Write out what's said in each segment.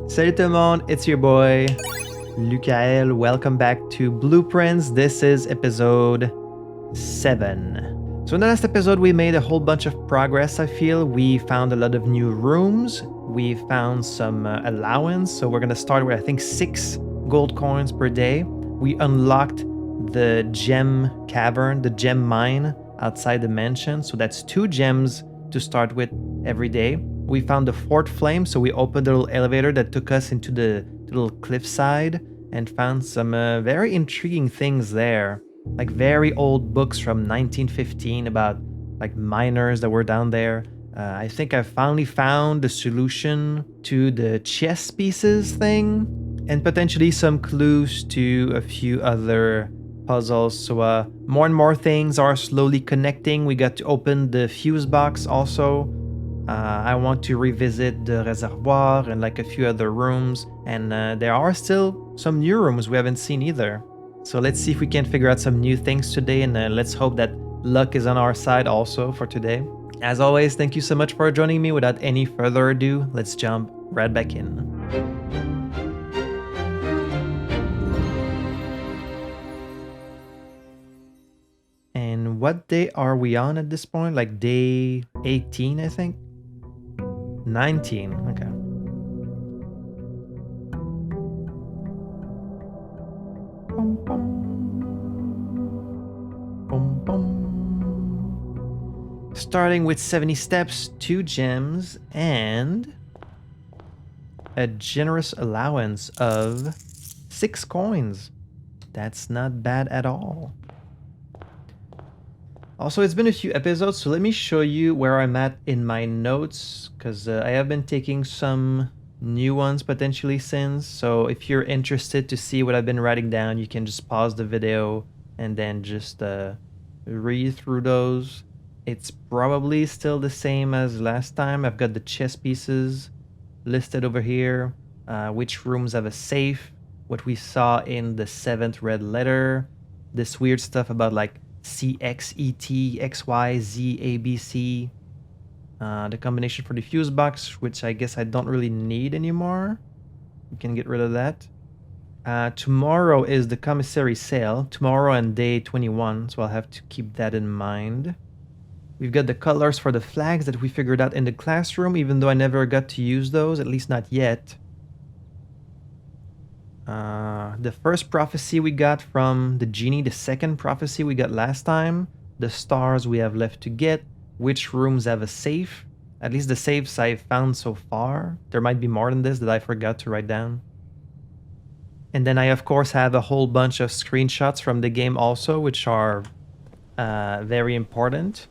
Salut tout le monde, it's your boy, Lukael. Welcome back to Blueprints. This is episode 7. So in the last episode, we made a whole bunch of progress, I feel. We found a lot of new rooms. We found some allowance. So we're going to start with, I think, 6 gold coins per day. We unlocked the gem cavern, the gem mine outside the mansion. So that's 2 gems to start with every day. We found the 4th flame, so we opened a little elevator that took us into the little cliffside and found some very intriguing things there. Like very old books from 1915 about like miners that were down there. I think I finally found the solution to the chess pieces thing and potentially some clues to a few other puzzles. So more and more things are slowly connecting. We got to open the fuse box also. I want to revisit the reservoir and like a few other rooms, and there are still some new rooms we haven't seen either. So let's see if we can figure out some new things today, and let's hope that luck is on our side also for today. As always, thank you so much for joining me. Without any further ado, let's jump right back in. And what day are we on at this point? Like day 18, I think? 19, okay. Bum, bum. Bum, bum. Starting with 70 steps, 2 gems, and a generous allowance of 6 coins. That's not bad at all. Also, it's been a few episodes, so let me show you where I'm at in my notes, because I have been taking some new ones potentially since. So if you're interested to see what I've been writing down, you can just pause the video and then just read through those. It's probably still the same as last time. I've got the chess pieces listed over here, which rooms have a safe, what we saw in the 7th red letter, this weird stuff about like CXET, XYZ, ABC. The combination for the fuse box, which I guess I don't really need anymore. We can get rid of that. Tomorrow is the commissary sale. Tomorrow and day 21, so I'll have to keep that in mind. We've got the colors for the flags that we figured out in the classroom, even though I never got to use those, at least not yet. The first prophecy we got from the genie, the 2nd prophecy we got last time, the stars we have left to get, which rooms have a safe, at least the safes I've found so far. There might be more than this that I forgot to write down. And then I of course have a whole bunch of screenshots from the game also, which are very important.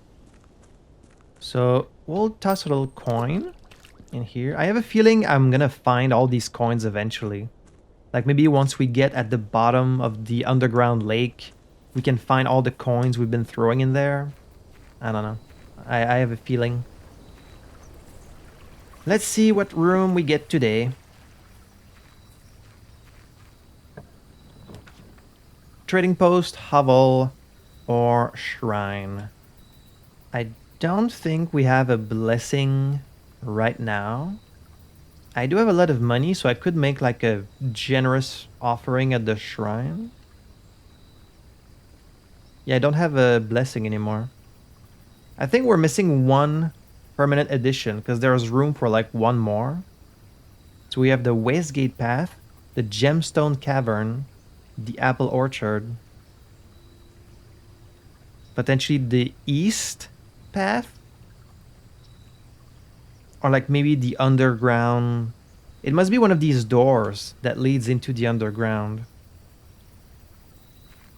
So we'll toss a little coin in here. I have a feeling I'm gonna find all these coins eventually. Like maybe once we get at the bottom of the underground lake, we can find all the coins we've been throwing in there. I don't know. I have a feeling. Let's see what room we get today. Trading post, hovel, or shrine. I don't think we have a blessing right now. I do have a lot of money, so I could make like a generous offering at the shrine. Yeah, I don't have a blessing anymore. I think we're missing 1 permanent edition because there's room for like 1 more. So we have the Westgate Path, the Gemstone Cavern, the Apple Orchard, potentially the East Path. Or like maybe the underground. It must be one of these doors that leads into the underground.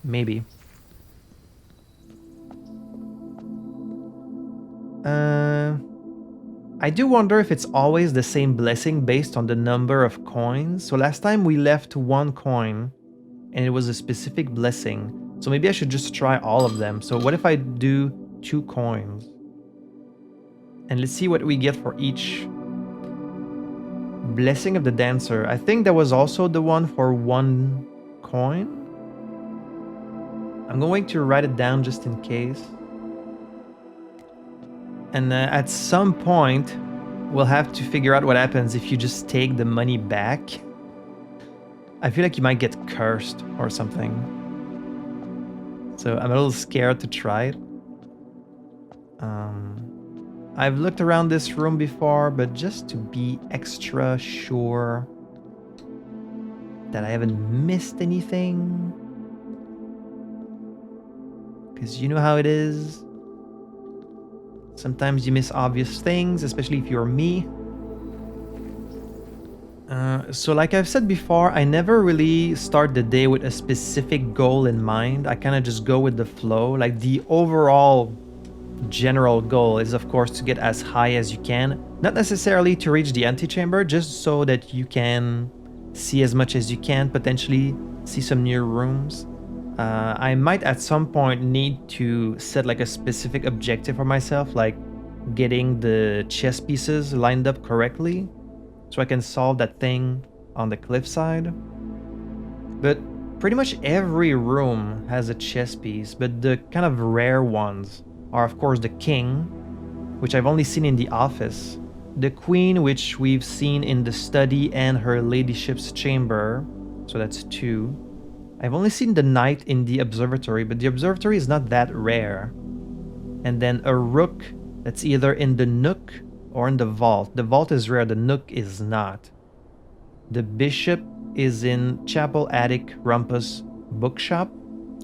Maybe. I do wonder if it's always the same blessing based on the number of coins. So last time we left 1 coin and it was a specific blessing. So maybe I should just try all of them. So what if I do 2 coins? And let's see what we get for each. Blessing of the Dancer. I think there was also the one for 1 coin. I'm going to write it down just in case. And at some point, we'll have to figure out what happens if you just take the money back. I feel like you might get cursed or something. So I'm a little scared to try it. I've looked around this room before, but just to be extra sure that I haven't missed anything. Because you know how it is. Sometimes you miss obvious things, especially if you're me. So like I've said before, I never really start the day with a specific goal in mind. I kind of just go with the flow. Like the overall general goal is of course to get as high as you can. Not necessarily to reach the antechamber, just so that you can see as much as you can, potentially see some new rooms. I might at some point need to set like a specific objective for myself, like getting the chess pieces lined up correctly so I can solve that thing on the cliffside. But pretty much every room has a chess piece, but the kind of rare ones are of course the king, which I've only seen in the office, the queen, which we've seen in the study and her ladyship's chamber, so that's 2. I've only seen the knight in the observatory, but the observatory is not that rare. And then a rook that's either in the nook or in the vault. The vault is rare, the nook is not. The bishop is in chapel, attic, rumpus, bookshop.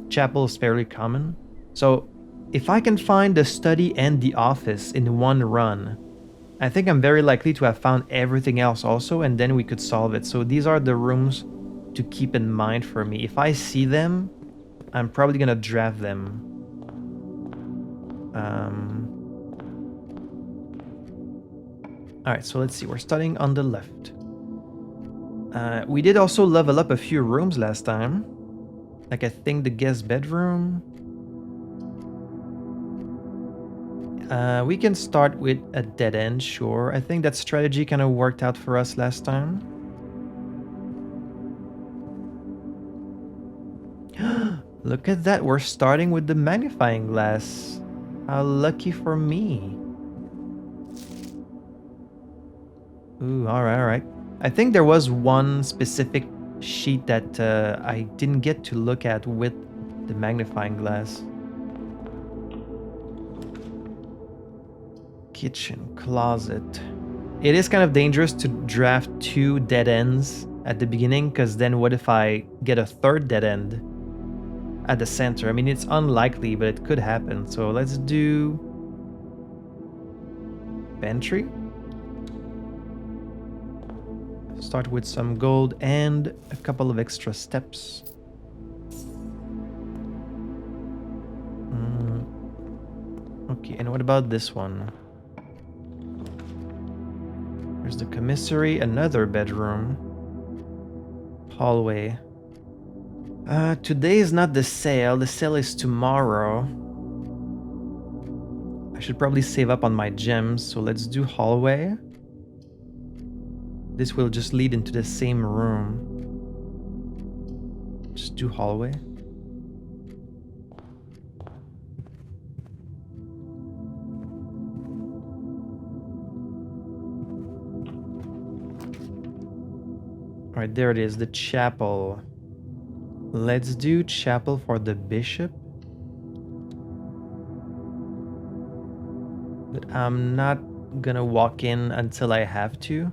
Chapel is fairly common. So if I can find the study and the office in one run, I think I'm very likely to have found everything else also, and then we could solve it. So these are the rooms to keep in mind for me. If I see them, I'm probably gonna draft them. Alright, so let's see. We're starting on the left. We did also level up a few rooms last time. Like I think the guest bedroom. We can start with a dead end, sure. I think that strategy kind of worked out for us last time. Look at that, we're starting with the magnifying glass. How lucky for me. Ooh, alright. I think there was one specific sheet that I didn't get to look at with the magnifying glass. Kitchen, closet. It is kind of dangerous to draft 2 dead ends at the beginning, because then what if I get a 3rd dead end at the center? I mean, it's unlikely, but it could happen. So let's do pantry. Start with some gold and a couple of extra steps. Okay, and what about this one? There's the commissary, another bedroom. Hallway. Today is not the sale is tomorrow. I should probably save up on my gems, so let's do hallway. This will just lead into the same room. Just do hallway. Alright, there it is, the chapel. Let's do chapel for the bishop. But I'm not gonna walk in until I have to.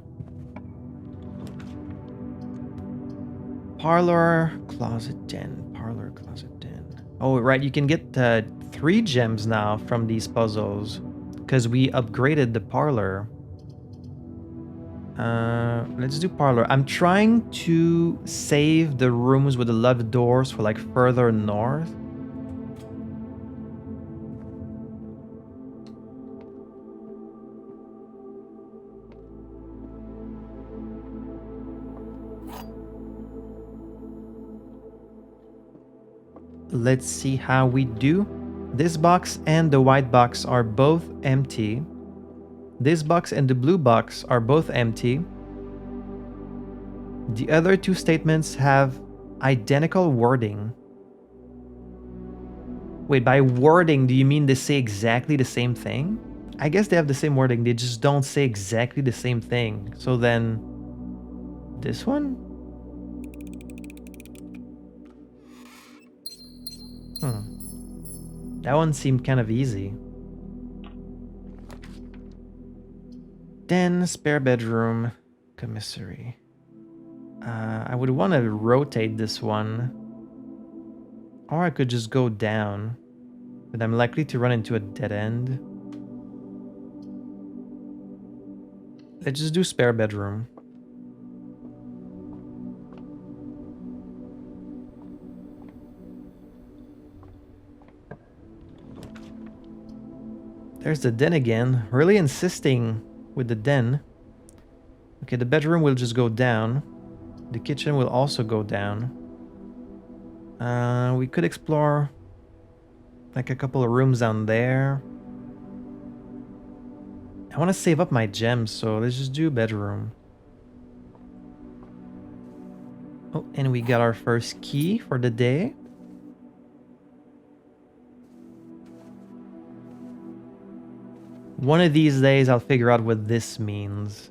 Parlor, closet, den. Parlor, closet, den. Oh, right, you can get 3 gems now from these puzzles, because we upgraded the parlor. Let's do parlor. I'm trying to save the rooms with the locked doors for like further north. Let's see how we do. This box and the white box are both empty. This box and the blue box are both empty. The other 2 statements have identical wording. Wait, by wording, do you mean they say exactly the same thing? I guess they have the same wording, they just don't say exactly the same thing. So then, this one? That one seemed kind of easy. Then, spare bedroom, commissary. I would want to rotate this one. Or I could just go down. But I'm likely to run into a dead end. Let's just do spare bedroom. There's the den again. Really insisting with the den. Okay, the bedroom will just go down. The kitchen will also go down. We could explore like a couple of rooms down there. I want to save up my gems, so let's just do bedroom. Oh, and we got our first key for the day. One of these days I'll figure out what this means.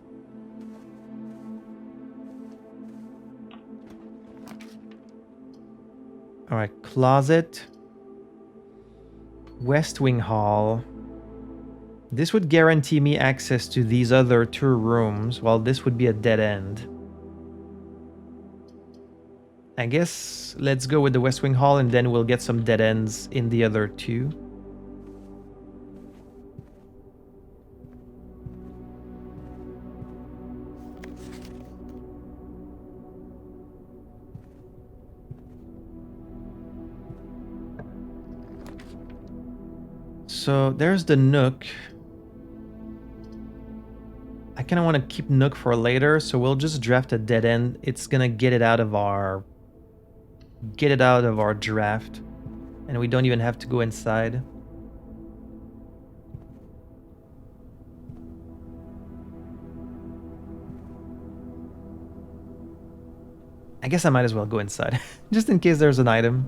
Alright, closet. West Wing Hall. This would guarantee me access to these other 2 rooms, while this would be a dead end. I guess let's go with the West Wing Hall and then we'll get some dead ends in the other 2. So there's the Nook. I kind of want to keep Nook for later, so we'll just draft a dead end. It's gonna get it out of our draft, and we don't even have to go inside. I guess I might as well go inside, just in case there's an item.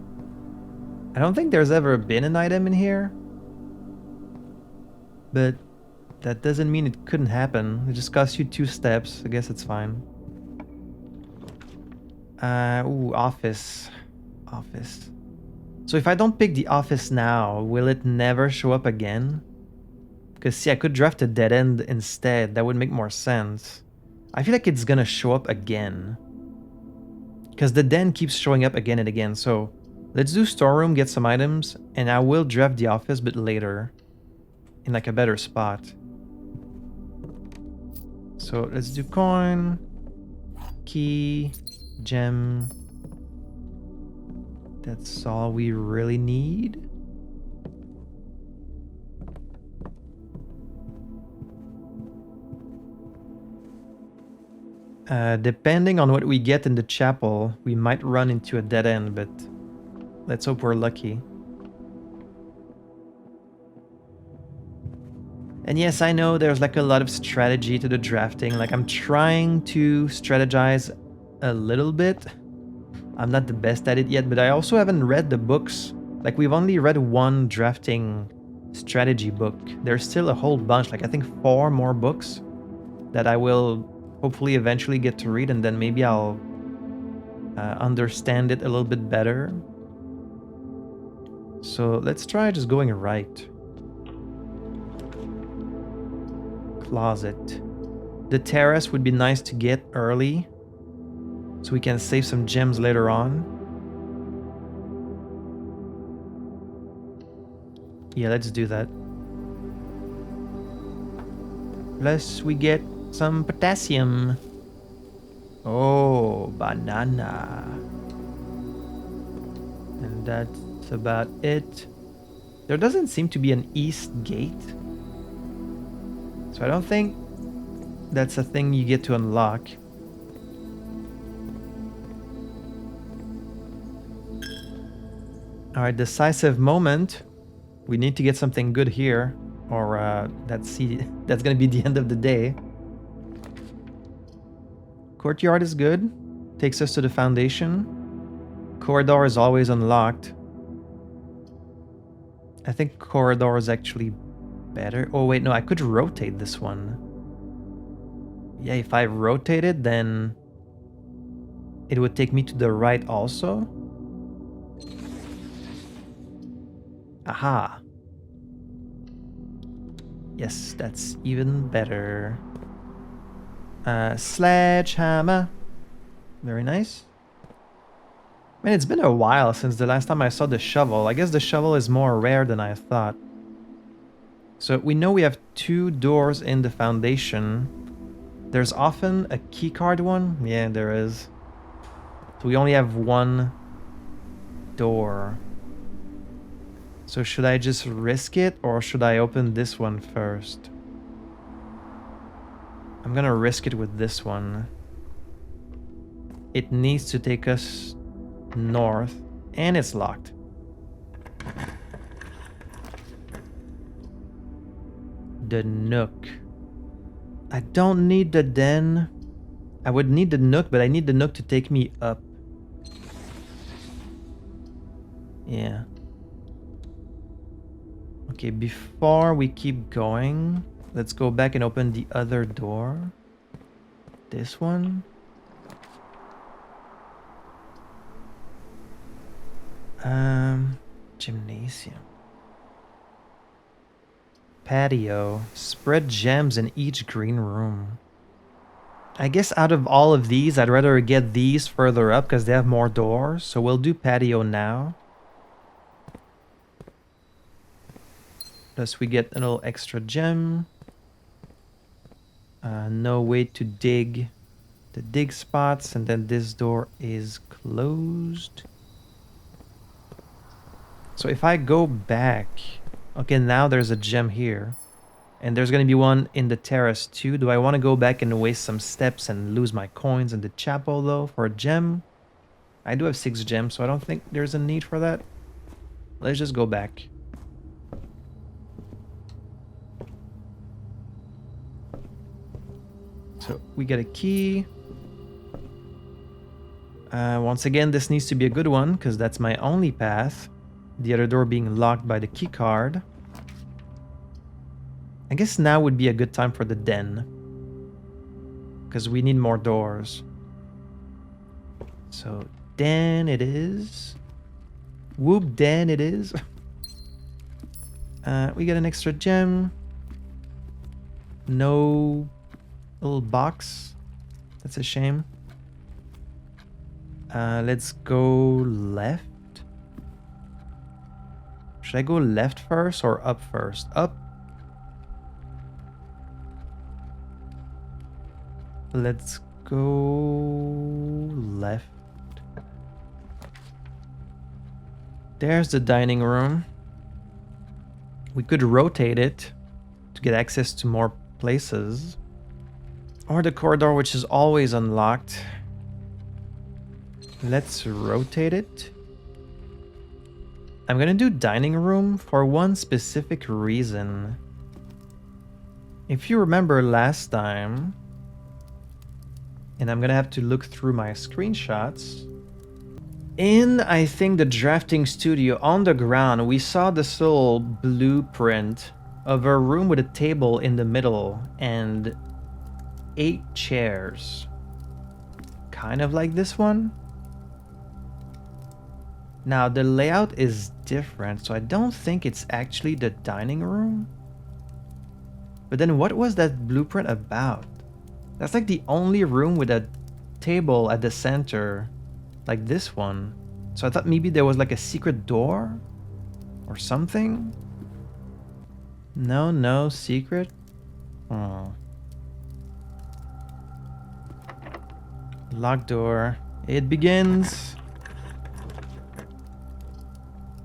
I don't think there's ever been an item in here. But that doesn't mean it couldn't happen. It just costs you 2 steps. I guess it's fine. Ooh, office. Office. So if I don't pick the office now, will it never show up again? Because see, I could draft a dead end instead. That would make more sense. I feel like it's gonna show up again. Because the den keeps showing up again and again. So let's do storeroom, get some items, and I will draft the office, but later. In like a better spot. So let's do coin, key, gem. That's all we really need. Depending on what we get in the chapel, we might run into a dead end, but let's hope we're lucky. And yes, I know there's like a lot of strategy to the drafting. Like I'm trying to strategize a little bit. I'm not the best at it yet, but I also haven't read the books. Like we've only read 1 drafting strategy book. There's still a whole bunch, like I think 4 more books that I will hopefully eventually get to read, and then maybe I'll understand it a little bit better. So let's try just going right. Closet. The terrace would be nice to get early so we can save some gems later on. Yeah, let's do that. Plus we get some potassium. Oh, banana. And that's about it. There doesn't seem to be an east gate. So I don't think that's a thing you get to unlock. Alright, decisive moment. We need to get something good here, or that's gonna be the end of the day. Courtyard is good. Takes us to the foundation. Corridor is always unlocked. I think corridor is actually better. Oh wait, no, I could rotate this one. Yeah, if I rotate it, then it would take me to the right also. Aha. Yes, that's even better. Sledgehammer. Very nice. Man, it's been a while since the last time I saw the shovel. I guess the shovel is more rare than I thought. So we know we have 2 doors in the foundation. There's often a keycard one. Yeah, there is. So we only have 1 door. So should I just risk it or should I open this one first? I'm gonna risk it with this one. It needs to take us north and it's locked. The nook. I don't need the den. I would need the nook, but I need the nook to take me up. Yeah. Okay, before we keep going, let's go back and open the other door. This one. Gymnasium. Patio. Spread gems in each green room. I guess out of all of these, I'd rather get these further up because they have more doors. So we'll do patio now. Plus we get a little extra gem. No way to dig the dig spots. And then this door is closed. So if I go back... Okay, now there's a gem here. And there's going to be one in the terrace too. Do I want to go back and waste some steps and lose my coins in the chapel though for a gem? I do have 6 gems, so I don't think there's a need for that. Let's just go back. So we get a key. Once again, this needs to be a good one because that's my only path. The other door being locked by the key card. I guess now would be a good time for the den. Because we need more doors. So, den it is. Whoop, den it is. We get an extra gem. No little box. That's a shame. Let's go left. Should I go left first or up first? Up. Let's go left. There's the dining room. We could rotate it to get access to more places. Or the corridor, which is always unlocked. Let's rotate it. I'm gonna do dining room for one specific reason. If you remember last time, and I'm gonna have to look through my screenshots, in, I think, the drafting studio on the ground, we saw this little blueprint of a room with a table in the middle and 8 chairs. Kind of like this one. Now, the layout is different, so I don't think it's actually the dining room. But then what was that blueprint about? That's like the only room with a table at the center, like this one. So I thought maybe there was like a secret door or something. No secret. Oh. Locked door. It begins.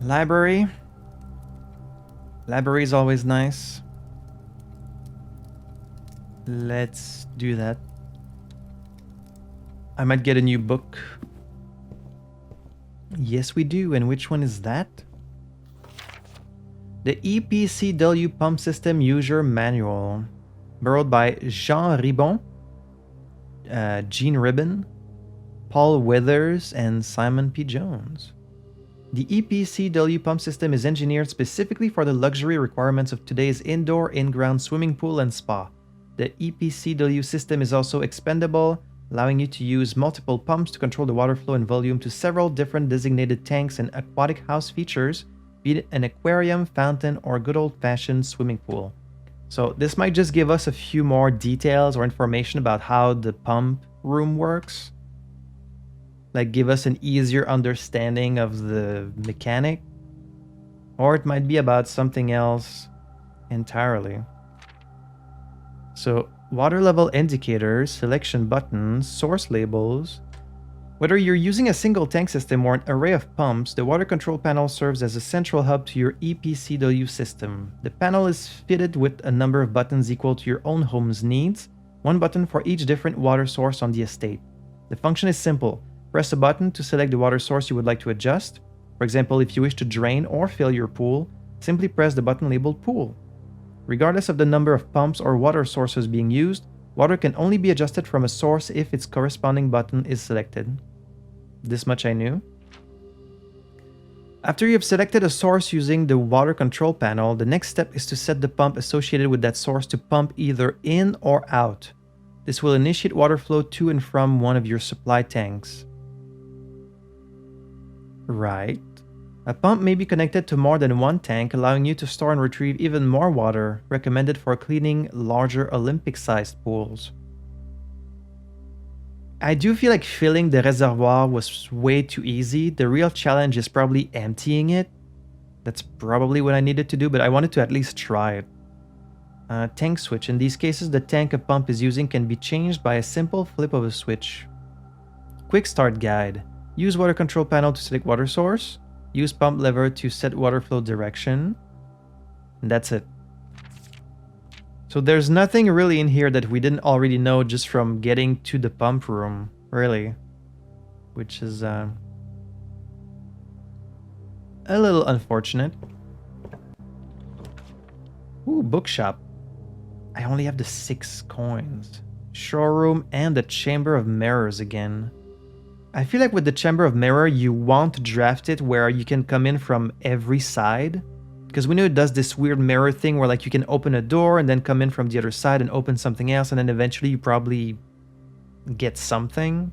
Library. Library is always nice. Let's do that. I might get a new book. Yes, we do. And which one is that? The EPCW Pump System User Manual. Borrowed by Jean Ribon, Gene Ribbon, Paul Withers, and Simon P. Jones. The EPCW pump system is engineered specifically for the luxury requirements of today's indoor, in-ground swimming pool and spa. The EPCW system is also expandable, allowing you to use multiple pumps to control the water flow and volume to several different designated tanks and aquatic house features, be it an aquarium, fountain, or good old-fashioned swimming pool. So this might just give us a few more details or information about how the pump room works. Like give us an easier understanding of the mechanic. Or it might be about something else entirely. So water level indicators, selection buttons, source labels. Whether you're using a single tank system or an array of pumps, the water control panel serves as a central hub to your EPCW system. The panel is fitted with a number of buttons equal to your own home's needs, one button for each different water source on the estate. The function is simple. Press a button to select the water source you would like to adjust. For example, if you wish to drain or fill your pool, simply press the button labeled Pool. Regardless of the number of pumps or water sources being used, water can only be adjusted from a source if its corresponding button is selected. This much I knew. After you have selected a source using the water control panel, the next step is to set the pump associated with that source to pump either in or out. This will initiate water flow to and from one of your supply tanks. Right. A pump may be connected to more than one tank, allowing you to store and retrieve even more water, recommended for cleaning larger Olympic-sized pools. I do feel like filling the reservoir was way too easy. The real challenge is probably emptying it. That's probably what I needed to do, but I wanted to at least try it. Tank switch. In these cases, the tank a pump is using can be changed by a simple flip of a switch. Quick start guide. Use water control panel to select water source. Use pump lever to set water flow direction. And that's it. So there's nothing really in here that we didn't already know just from getting to the pump room, really. Which is a little unfortunate. Ooh, bookshop. I only have the 6 coins. Showroom and the Chamber of Mirrors again. I feel like with the Chamber of Mirror, you want to draft it where you can come in from every side. Because we know it does this weird mirror thing where like you can open a door and then come in from the other side and open something else, and then eventually you probably get something.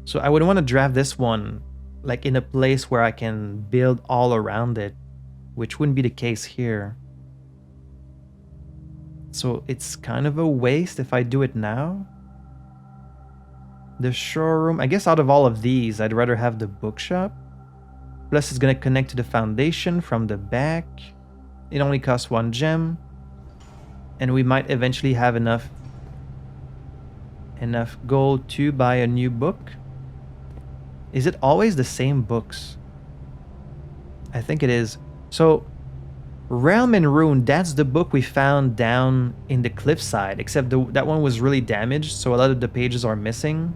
So I would want to draft this one like in a place where I can build all around it, which wouldn't be the case here. So it's kind of a waste if I do it now. The showroom, I guess out of all of these, I'd rather have the bookshop. Plus it's going to connect to the foundation from the back. It only costs 1 gem. And we might eventually have enough gold to buy a new book. Is it always the same books? I think it is. So, Realm and Rune, that's the book we found down in the cliffside, except that one was really damaged, so a lot of the pages are missing.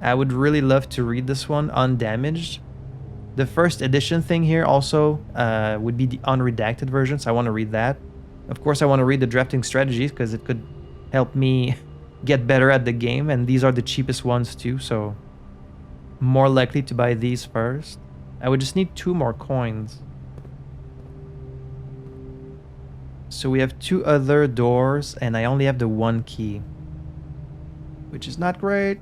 I would really love to read this one undamaged. The first edition thing here also would be the unredacted version, so I want to read that. Of course, I want to read the drafting strategies because it could help me get better at the game, and these are the cheapest ones too, so more likely to buy these first. I would just need 2 more coins. So we have 2 other doors, and I only have the 1 key, which is not great.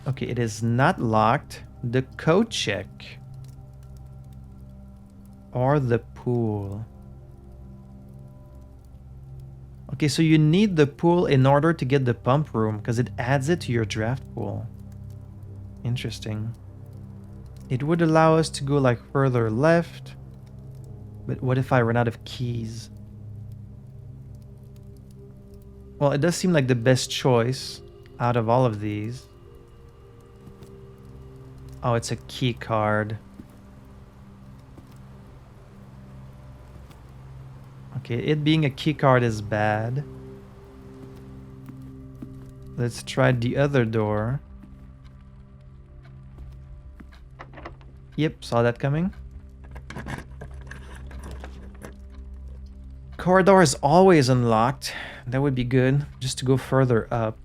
Okay, it is not locked. The code check. Or the pool. Okay, so you need the pool in order to get the pump room, because it adds it to your draft pool. Interesting. It would allow us to go like further left. But what if I run out of keys? Well, it does seem like the best choice out of all of these. Oh, it's a key card. Okay, it being a key card is bad. Let's try the other door. Yep, saw that coming. Corridor is always unlocked. That would be good, just to go further up.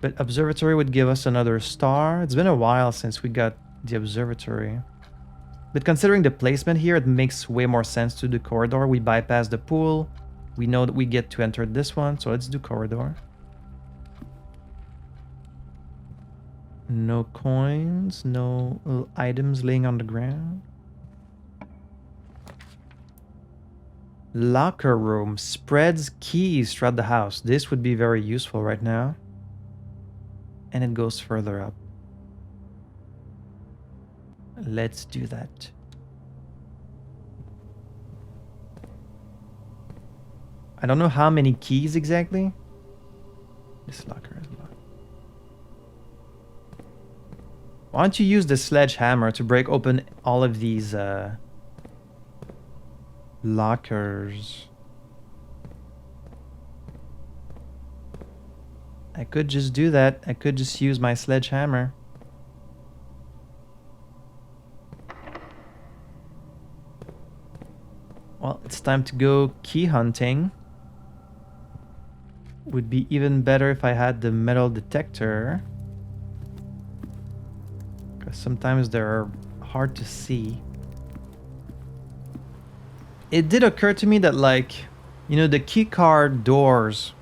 But observatory would give us another star. It's been a while since we got the observatory. But considering the placement here, it makes way more sense to do corridor. We bypass the pool. We know that we get to enter this one, so let's do corridor. No coins, no little items laying on the ground. Locker room spreads keys throughout the house. This would be very useful right now. And it goes further up. Let's do that. I don't know how many keys exactly. This locker is locked. Why don't you use the sledgehammer to break open all of these lockers? I could just do that. I could just use my sledgehammer. Well, it's time to go key hunting. Would be even better if I had the metal detector. Because sometimes they're hard to see. It did occur to me that, like, you know, the keycard doors,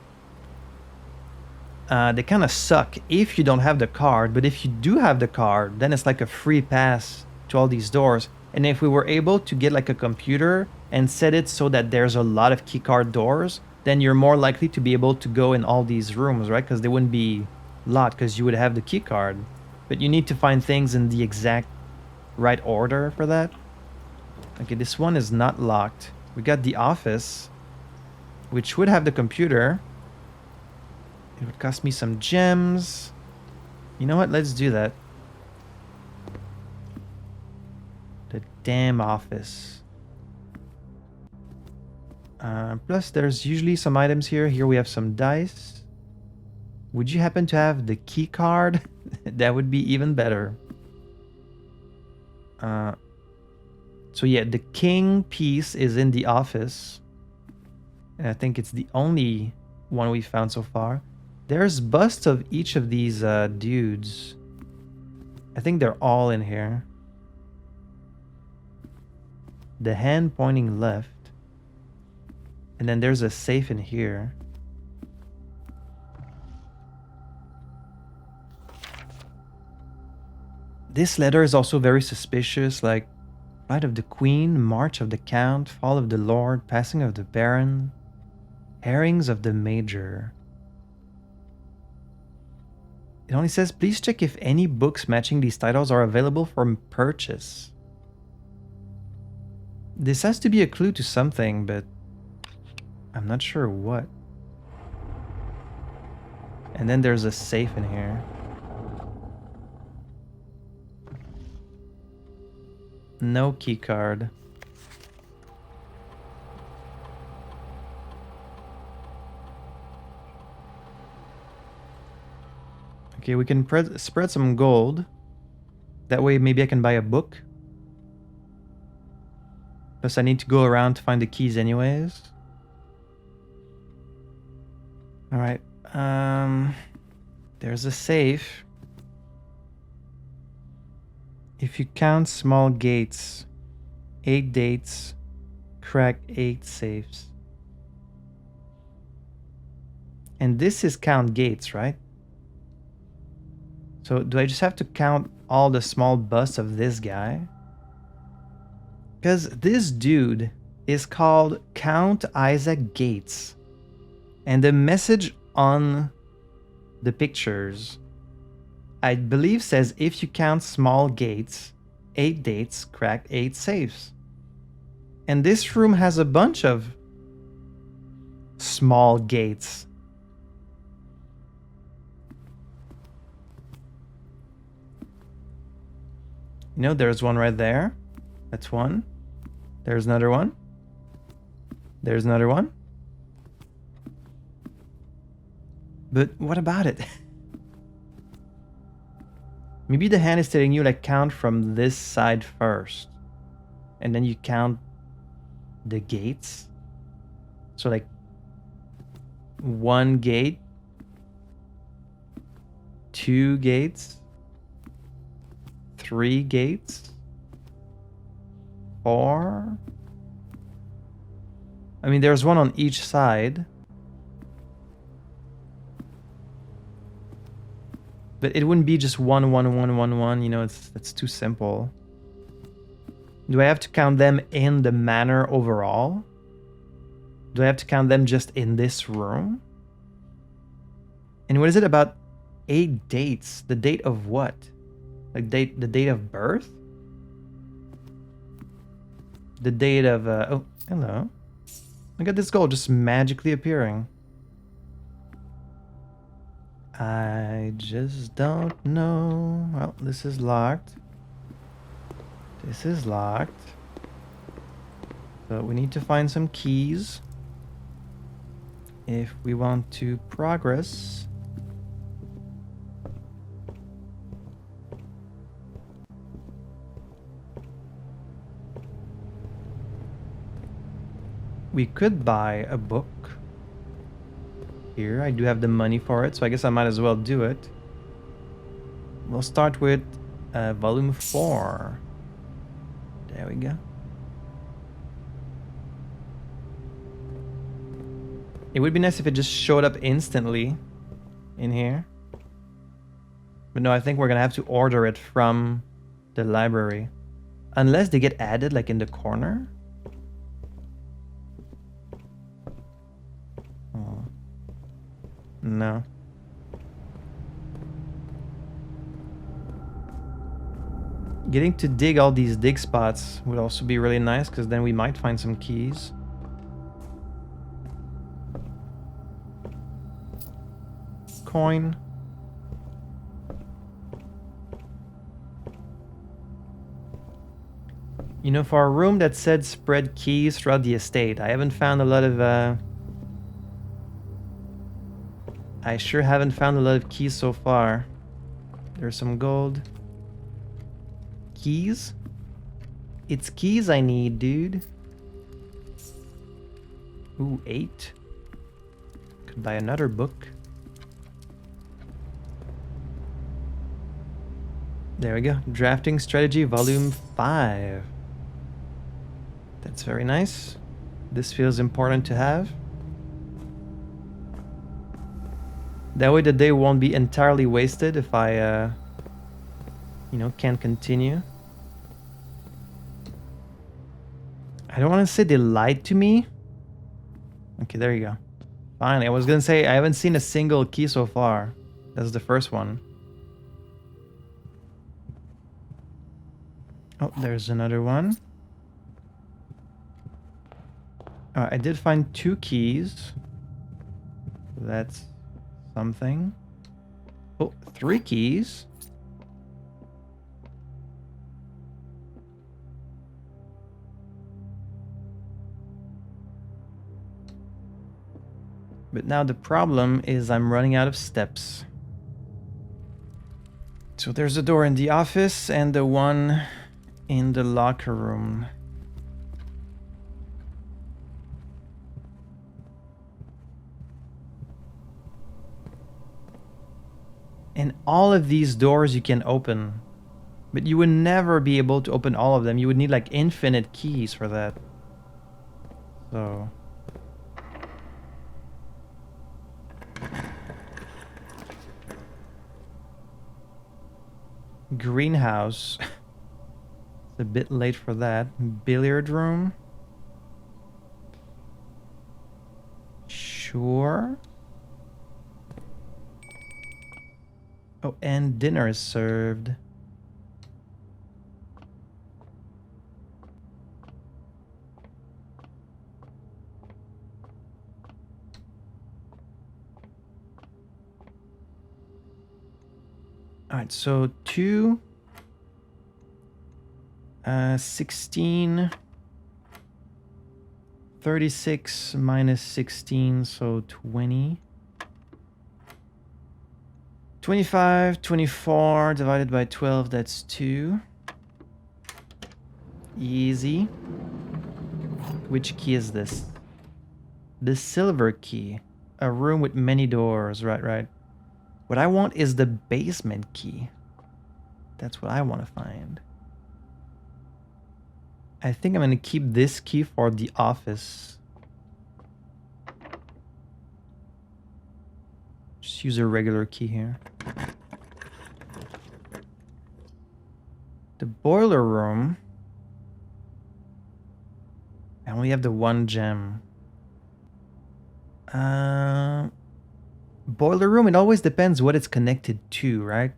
they kind of suck if you don't have the card. But if you do have the card, then it's like a free pass to all these doors. And if we were able to get like a computer and set it so that there's a lot of keycard doors, then you're more likely to be able to go in all these rooms, right? Because they wouldn't be locked because you would have the keycard. But you need to find things in the exact right order for that. Okay, this one is not locked. We got the office, which would have the computer. It would cost me some gems. You know what? Let's do that. The damn office. Plus, there's usually some items here. Here we have some dice. Would you happen to have the key card? That would be even better. So yeah, the king piece is in the office. And I think it's the only one we found so far. There's busts of each of these dudes. I think they're all in here. The hand pointing left. And then there's a safe in here. This letter is also very suspicious, like Flight of the Queen, March of the Count, Fall of the Lord, Passing of the Baron, Herrings of the Major. It only says, please check if any books matching these titles are available for purchase. This has to be a clue to something, but I'm not sure what. And then there's a safe in here. No key card. Okay, we can spread some gold. That way maybe I can buy a book. Plus I need to go around to find the keys anyways. Alright, there's a safe. If you count small gates, 8 dates, crack 8 safes. And this is count gates, right? So do I just have to count all the small busts of this guy? Because this dude is called Count Isaac Gates. And the message on the pictures, I believe, says if you count small gates, 8 dates, crack 8 safes. And this room has a bunch of small gates. You know, there's one right there. That's one. There's another one. There's another one. But what about it? Maybe the hand is telling you, like, count from this side first. And then you count the gates. So, like, 1 gate. 2 gates. 3 gates. 4. I mean, there's one on each side. But it wouldn't be just 1, 1, 1, 1, 1. You know, it's too simple. Do I have to count them in the manor overall? Do I have to count them just in this room? And what is it about 8 dates? The date of what? Like the date of birth? The date of oh, hello. Look at this gold just magically appearing. I just don't know. Well, this is locked. This is locked. So we need to find some keys if we want to progress. We could buy a book. Here, I do have the money for it, so I guess I might as well do it. We'll start with volume 4. There we go. It would be nice if it just showed up instantly in here. But no, I think we're gonna have to order it from the library. Unless they get added like in the corner. Oh. No. Getting to dig all these dig spots would also be really nice, because then we might find some keys. Coin. You know, for a room that said spread keys throughout the estate, I haven't found a lot of I sure haven't found a lot of keys so far. There's some gold. Keys? It's keys I need, dude. Ooh, 8. Could buy another book. There we go. Drafting Strategy Volume 5. That's very nice. This feels important to have. That way the day won't be entirely wasted if I, you know, can't continue. I don't want to say they lied to me. Okay, there you go. Finally, I was gonna say I haven't seen a single key so far. That's the first one. Oh, there's another one. I did find 2 keys. That's something. Oh, 3 keys. But now the problem is I'm running out of steps. So there's a door in the office and the one in the locker room. And all of these doors you can open, but you would never be able to open all of them. You would need like infinite keys for that. So greenhouse. It's a bit late for that. Billiard room. Sure. Oh, and dinner is served. All right, so 2, 16, 36 minus 16, so 20. 25, 24 divided by 12, that's 2. Easy. Which key is this? The silver key. A room with many doors, right. What I want is the basement key. That's what I want to find. I think I'm going to keep this key for the office. Just use a regular key here. The boiler room. I only have the one gem. Boiler room, it always depends what it's connected to, right?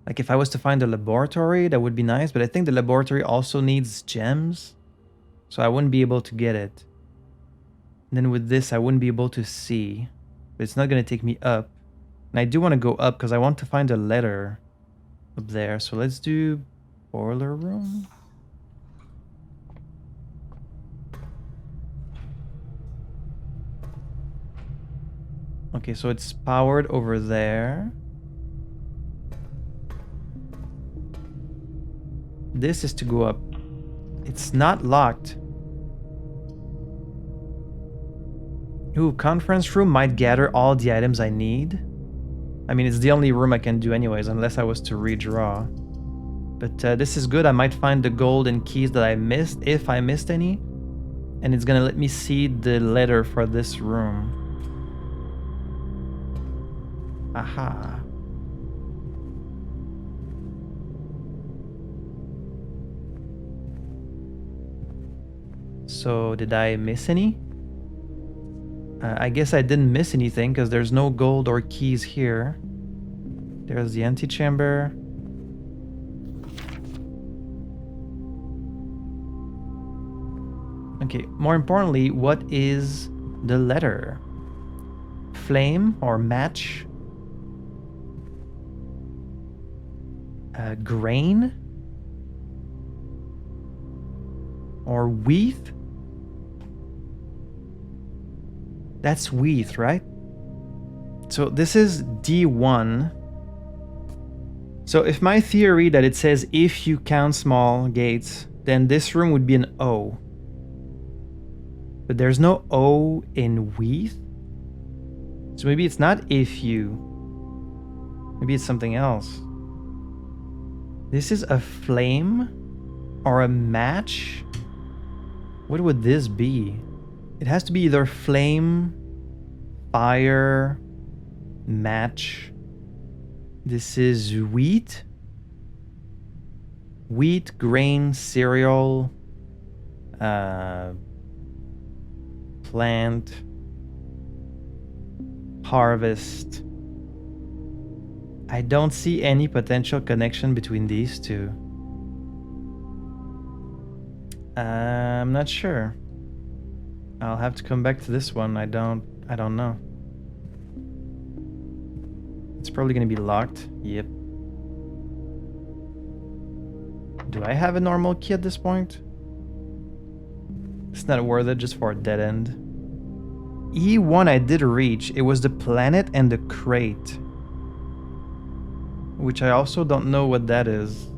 Like if I was to find a laboratory, that would be nice, but I think the laboratory also needs gems. So I wouldn't be able to get it. And then with this, I wouldn't be able to see. But it's not going to take me up. And I do want to go up because I want to find a letter up there. So let's do boiler room. Okay, so it's powered over there. This is to go up. It's not locked. Ooh, conference room might gather all the items I need. I mean, it's the only room I can do anyways, unless I was to redraw. But this is good. I might find the golden keys that I missed, if I missed any. And it's gonna let me see the letter for this room. Aha. So, did I miss any? I guess I didn't miss anything because there's no gold or keys here. There's the antechamber. Okay, more importantly, what is the letter? Flame or match? Grain? Or wheat? That's wheat, right? So this is D1. So if my theory that it says if you count small gates, then this room would be an O. But there's no O in wheat. So maybe it's not if you. Maybe it's something else. This is a flame or a match? What would this be? It has to be either flame, fire, match. This is wheat. Wheat, grain, cereal, plant, harvest. I don't see any potential connection between these two. I'm not sure. I'll have to come back to this one. I don't know. It's probably gonna be locked. Yep. Do I have a normal key at this point? It's not worth it just for a dead end. E1 I did reach. It was the planet and the crate. Which I also don't know what that is.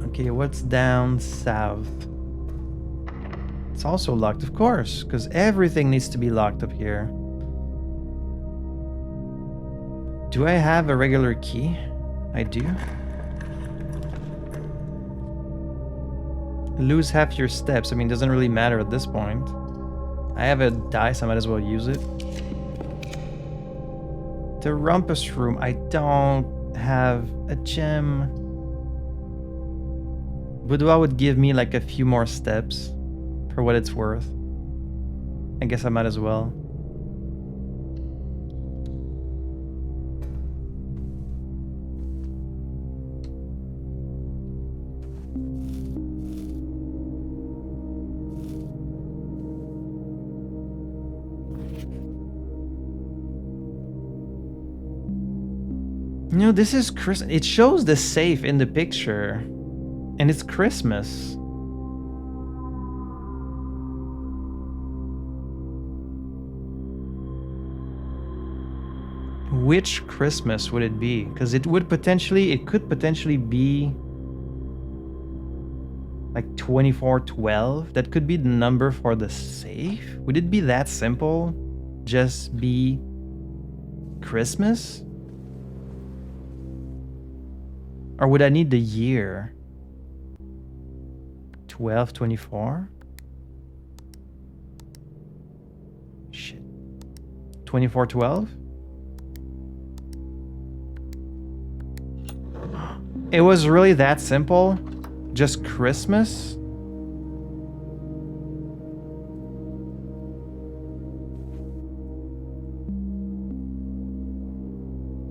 Okay, what's down south? It's also locked, of course, because everything needs to be locked up here. Do I have a regular key? I do. Lose half your steps. I mean, it doesn't really matter at this point. I have a dice, I might as well use it. The rumpus room, I don't have a gem. Boudoir would give me like a few more steps for what it's worth. I guess I might as well. You know, this is Christmas. It shows the safe in the picture. And it's Christmas. Which Christmas would it be? Because it could potentially be Like 2412? That could be the number for the safe? Would it be that simple? Just be Christmas? Or would I need the year? 1224? Shit. 2412? It was really that simple? Just Christmas?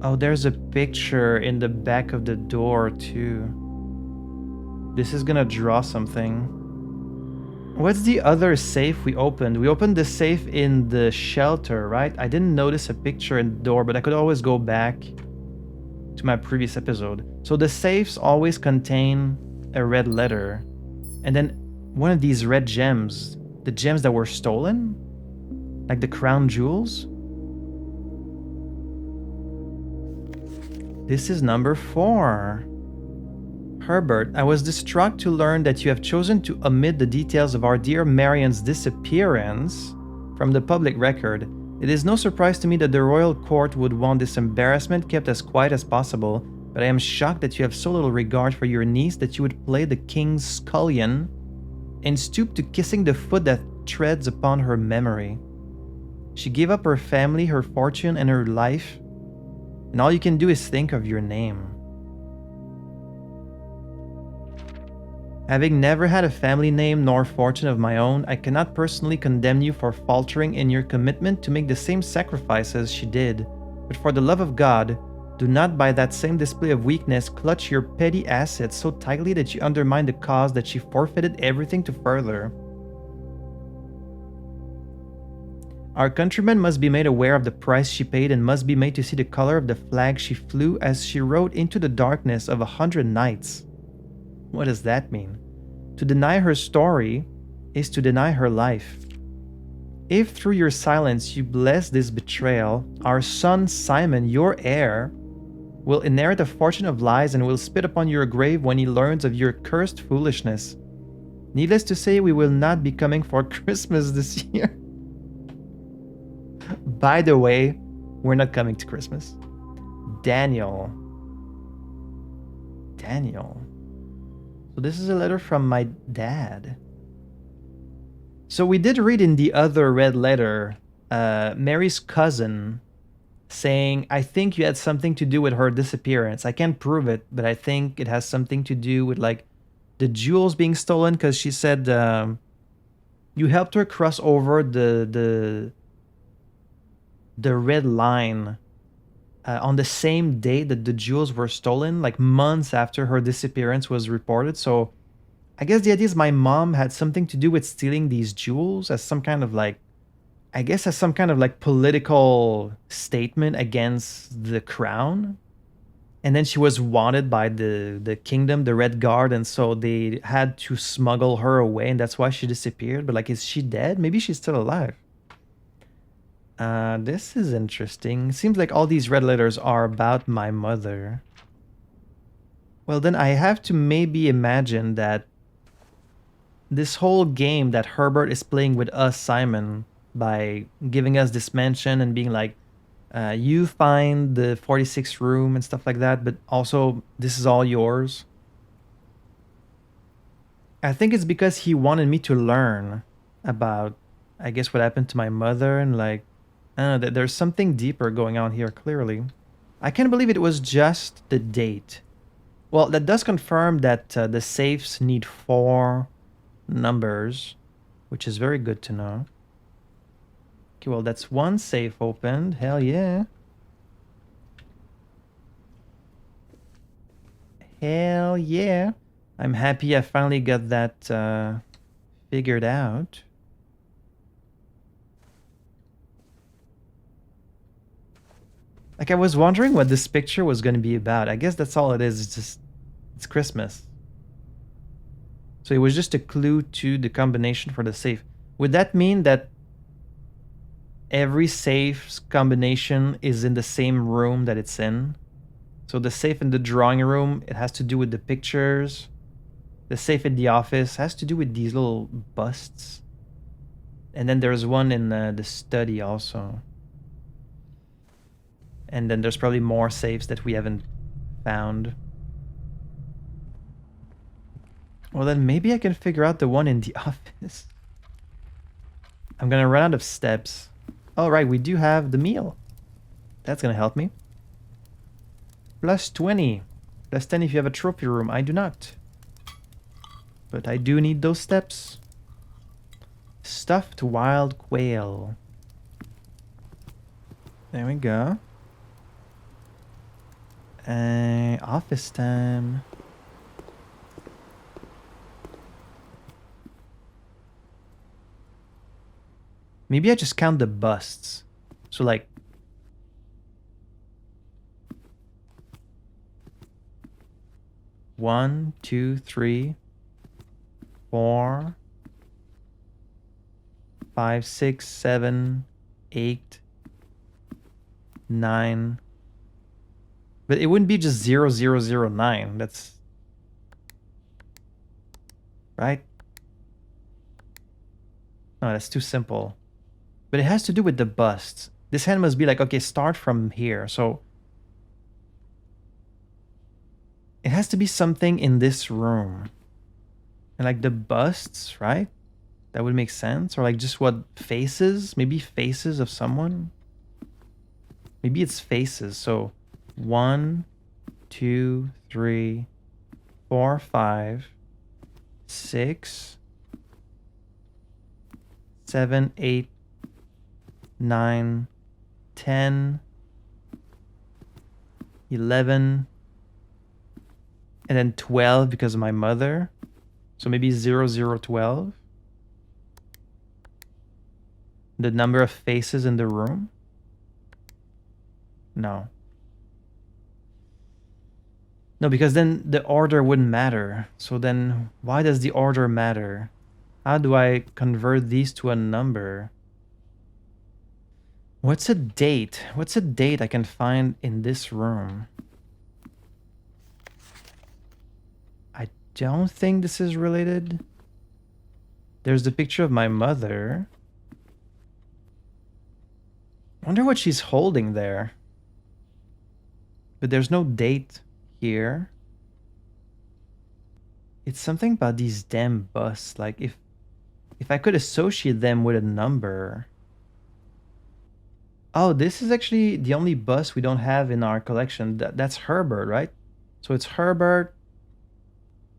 Oh, there's a picture in the back of the door too. This is gonna draw something. What's the other safe we opened? We opened the safe in the shelter, right? I didn't notice a picture in the door, but I could always go back to my previous episode. So the safes always contain a red letter. And then one of these red gems, the gems that were stolen, like the crown jewels. This is number 4. Herbert, I was distraught to learn that you have chosen to omit the details of our dear Marian's disappearance from the public record. It is no surprise to me that the royal court would want this embarrassment kept as quiet as possible, but I am shocked that you have so little regard for your niece that you would play the king's scullion and stoop to kissing the foot that treads upon her memory. She gave up her family, her fortune, and her life, and all you can do is think of your name. Having never had a family name nor fortune of my own, I cannot personally condemn you for faltering in your commitment to make the same sacrifices she did. But for the love of God, do not by that same display of weakness clutch your petty assets so tightly that you undermine the cause that she forfeited everything to further. Our countrymen must be made aware of the price she paid and must be made to see the color of the flag she flew as she rode into the darkness of 100 nights. What does that mean? To deny her story is to deny her life. If through your silence you bless this betrayal, our son Simon, your heir, will inherit a fortune of lies and will spit upon your grave when he learns of your cursed foolishness. Needless to say, we will not be coming for Christmas this year. By the way, we're not coming to Christmas. Daniel. So this is a letter from my dad. So we did read in the other red letter, Mary's cousin saying, I think you had something to do with her disappearance. I can't prove it, but I think it has something to do with like the jewels being stolen, because she said you helped her cross over the red line on the same day that the jewels were stolen, like months after her disappearance was reported. So I guess the idea is my mom had something to do with stealing these jewels as some kind of like, I guess as some kind of like political statement against the crown. And then she was wanted by the kingdom, the Red Guard, and so they had to smuggle her away, and that's why she disappeared. But like, is she dead? Maybe she's still alive. This is interesting. Seems like all these red letters are about my mother. Well, then I have to maybe imagine that this whole game that Herbert is playing with us, Simon, by giving us this mansion and being like, you find the 46th room and stuff like that, but also this is all yours. I think it's because he wanted me to learn about, I guess, what happened to my mother, and like, I don't know, there's something deeper going on here, clearly. I can't believe it was just the date. Well, that does confirm that the safes need 4 numbers, which is very good to know. Okay, well, that's one safe opened. Hell yeah. Hell yeah. I'm happy I finally got that figured out. Like, I was wondering what this picture was going to be about. I guess that's all it is. It's just, it's Christmas. So it was just a clue to the combination for the safe. Would that mean that every safe's combination is in the same room that it's in? So the safe in the drawing room, it has to do with the pictures. The safe at the office has to do with these little busts. And then there's one in the study also. And then there's probably more safes that we haven't found. Well, then maybe I can figure out the one in the office. I'm gonna run out of steps. Oh, right, we do have the meal. That's gonna help me. Plus 20. Plus 10 if you have a trophy room. I do not. But I do need those steps. Stuffed wild quail. There we go. Office time. Maybe I just count the busts. So like... One, two, three, 4, 5, 6, 7, 8, 9. But it wouldn't be just 0, 0, 0, 9. That's... Right? No, that's too simple. But it has to do with the busts. This hand must be like, okay, start from here. So... It has to be something in this room. And like the busts, right? That would make sense. Or like just what, faces? Maybe faces of someone? Maybe it's faces. So 1, 2, 3, 4, 5, 6, 7, 8, 9, 10, 11, and then 12 because of my mother. So maybe 0, 0, 12. The number of faces in the room? No. No, because then the order wouldn't matter. So then why does the order matter? How do I convert these to a number? What's a date? What's a date I can find in this room? I don't think this is related. There's the picture of my mother. I wonder what she's holding there. But there's no date here. It's something about these damn busts. Like if I could associate them with a number. Oh, this is actually the only bust we don't have in our collection. That's Herbert, right? So it's Herbert.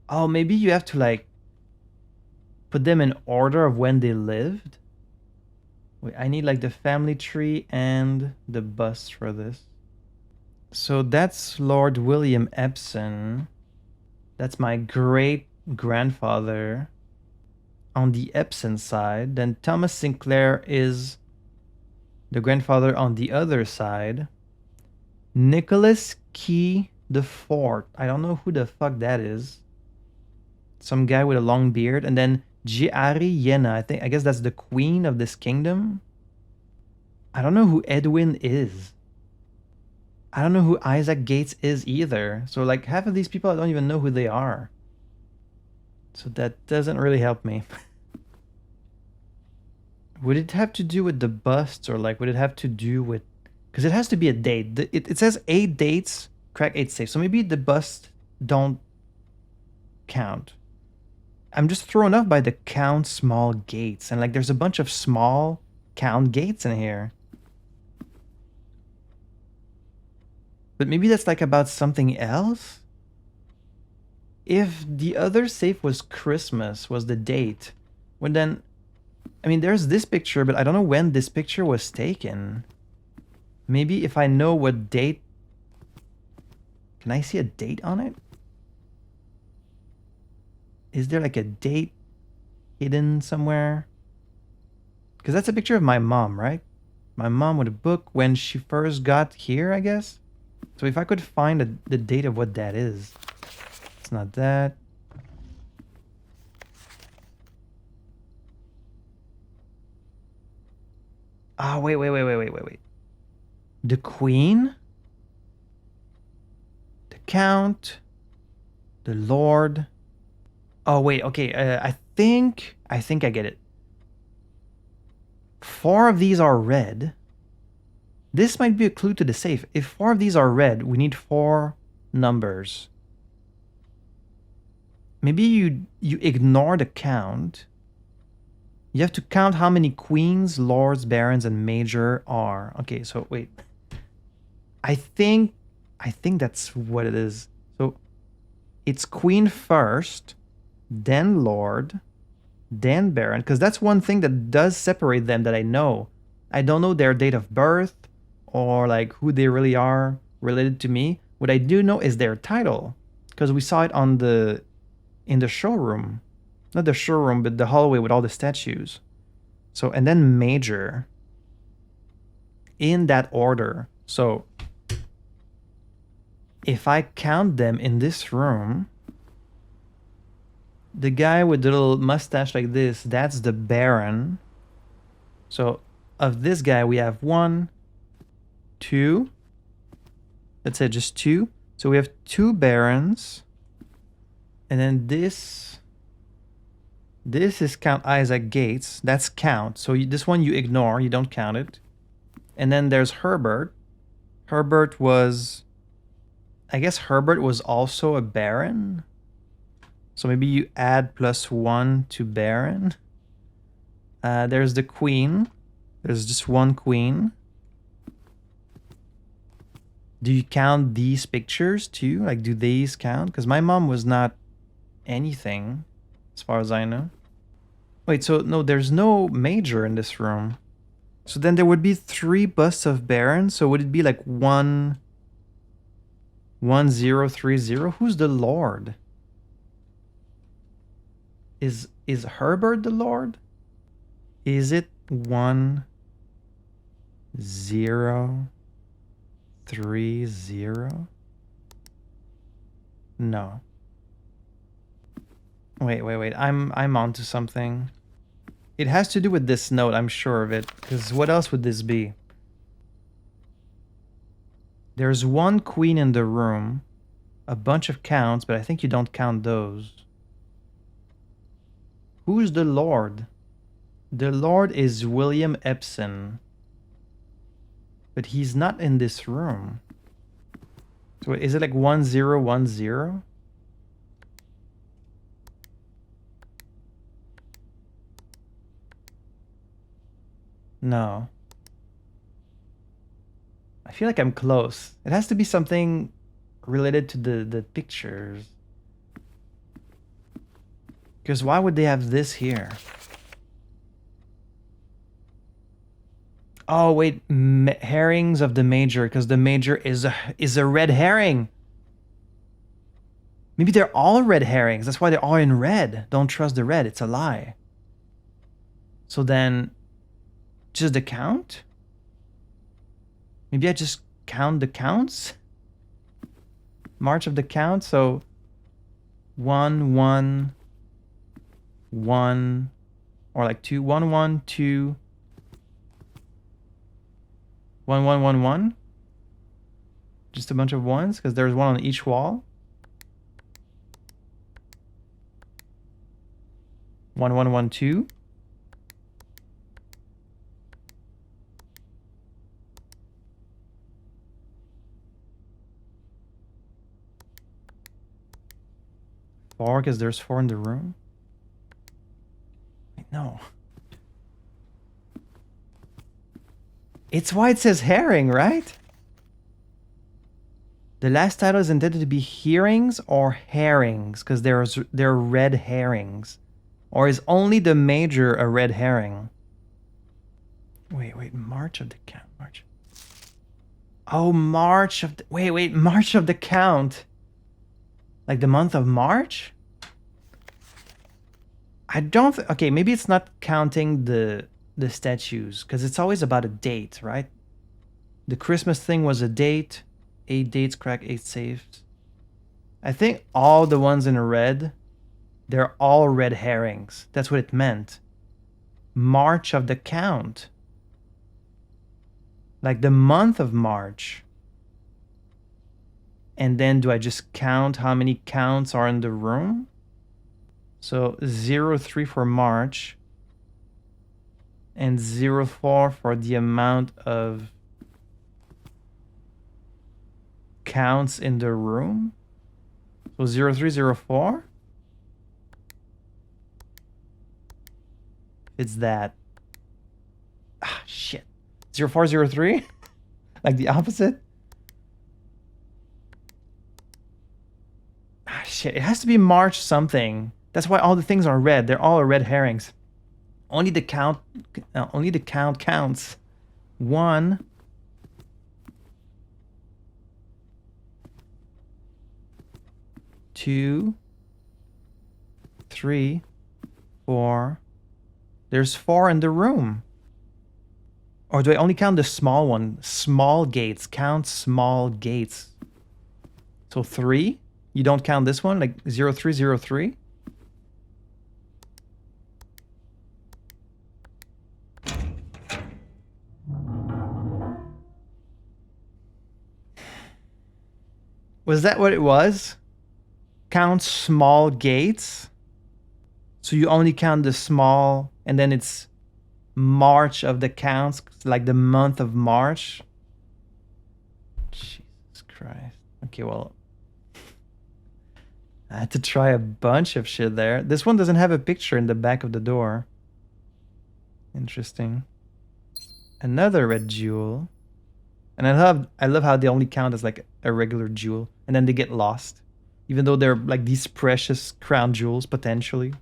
Oh, maybe you have to like put them in order of when they lived. Wait, I need like the family tree and the bust for this. So that's Lord William Epsom. That's my great grandfather on the Epsom side. Then Thomas Sinclair is the grandfather on the other side. Nicholas Key the Fourth. I don't know who the fuck that is. Some guy with a long beard. And then Giari Yena. I guess that's the queen of this kingdom. I don't know who Edwin is. I don't know who Isaac Gates is either. So like half of these people, I don't even know who they are. So that doesn't really help me. Would it have to do with the busts or like would it have to do with... Because it has to be a date. It says 8 dates, crack 8 safes. So maybe the busts don't count. I'm just thrown off by the count small gates. And like there's a bunch of small count gates in here. But maybe that's like about something else? If the other safe was Christmas, was the date, well then... I mean, there's this picture, but I don't know when this picture was taken. Maybe if I know what date... Can I see a date on it? Is there like a date hidden somewhere? Because that's a picture of my mom, right? My mom with a book when she first got here, I guess? So if I could find the date of what that is. It's not that. Ah, wait. The Queen? The Count? The Lord? Oh, wait, okay. I think I get it. 4 of these are red. This might be a clue to the safe. If 4 of these are red, we need 4 numbers. Maybe you ignore the count. You have to count how many queens, lords, barons, and major are. Okay, so wait. I think that's what it is. So it's queen first, then lord, then baron, because that's one thing that does separate them that I know. I don't know their date of birth or like who they really are related to me. What I do know is their title, because we saw it on in the showroom. Not the showroom, but the hallway with all the statues. So, and then major. In that order. So, if I count them in this room, the guy with the little mustache like this, that's the baron. So, of this guy, we have 1, 2. Let's say just 2. So, we have 2 barons. And then this is Count Isaac Gates. That's count. So this one you ignore. You don't count it. And then there's Herbert. Herbert was... I guess Herbert was also a baron. So maybe you add +1 to baron. There's the queen. There's just 1 queen. Do you count these pictures too? Like, do these count? Because my mom was not anything, as far as I know. Wait, so no, there's no major in this room. So then there would be 3 busts of barons. So would it be like 1, 1, 0, 3, 0? Who's the lord? Is Herbert the lord? Is it 1, 0, 3, 0? No. Wait. I'm onto something. It has to do with this note, I'm sure of it. Because what else would this be? There's 1 queen in the room. A bunch of counts, but I think you don't count those. Who's the lord? The lord is William Epson. But he's not in this room. So is it like 1, 0, 1, 0? No. I feel like I'm close. It has to be something related to the pictures. Because why would they have this here? Oh, wait. Herrings of the major. Because the major is a red herring. Maybe they're all red herrings. That's why they're all in red. Don't trust the red. It's a lie. So then... just the count? Maybe I just count the counts? March of the count, so 1, 1, 1, or like 2, 1, 1, 2, 1, 1, 1, 1. Just a bunch of ones, because there's 1 on each wall. 1, 1, 1, 2. Because there's 4 in the room. Wait, no. It's why it says herring, right? The last title is intended to be hearings or herrings, because they're red herrings. Or is only the major a red herring? Wait, March of the count. March. Oh, March of the... Wait, March of the count. Like the month of March? I don't... okay, maybe it's not counting the statues, because it's always about a date, right? The Christmas thing was a date. 8 dates, crack 8 safes. I think all the ones in red, they're all red herrings. That's what it meant. March of the count. Like the month of March. And then do I just count how many counts are in the room? So 03 for March and 04 for the amount of counts in the room. So 0304. It's that. Ah, shit. 0403? Like the opposite? Ah, shit. It has to be March something. That's why all the things are red. They're all red herrings. Only the count counts. 1, 2, 3, 4. There's 4 in the room. Or do I only count the small one? Small gates. Count small gates. So 3? You don't count this one? Like 0303? Was that what it was? Count small gates? So you only count the small, and then it's March of the counts, like the month of March? Jesus Christ. Okay, well, I had to try a bunch of shit there. This one doesn't have a picture in the back of the door. Interesting. Another red jewel. And I love how they only count as like a regular jewel, and then they get lost, even though they're like these precious crown jewels potentially.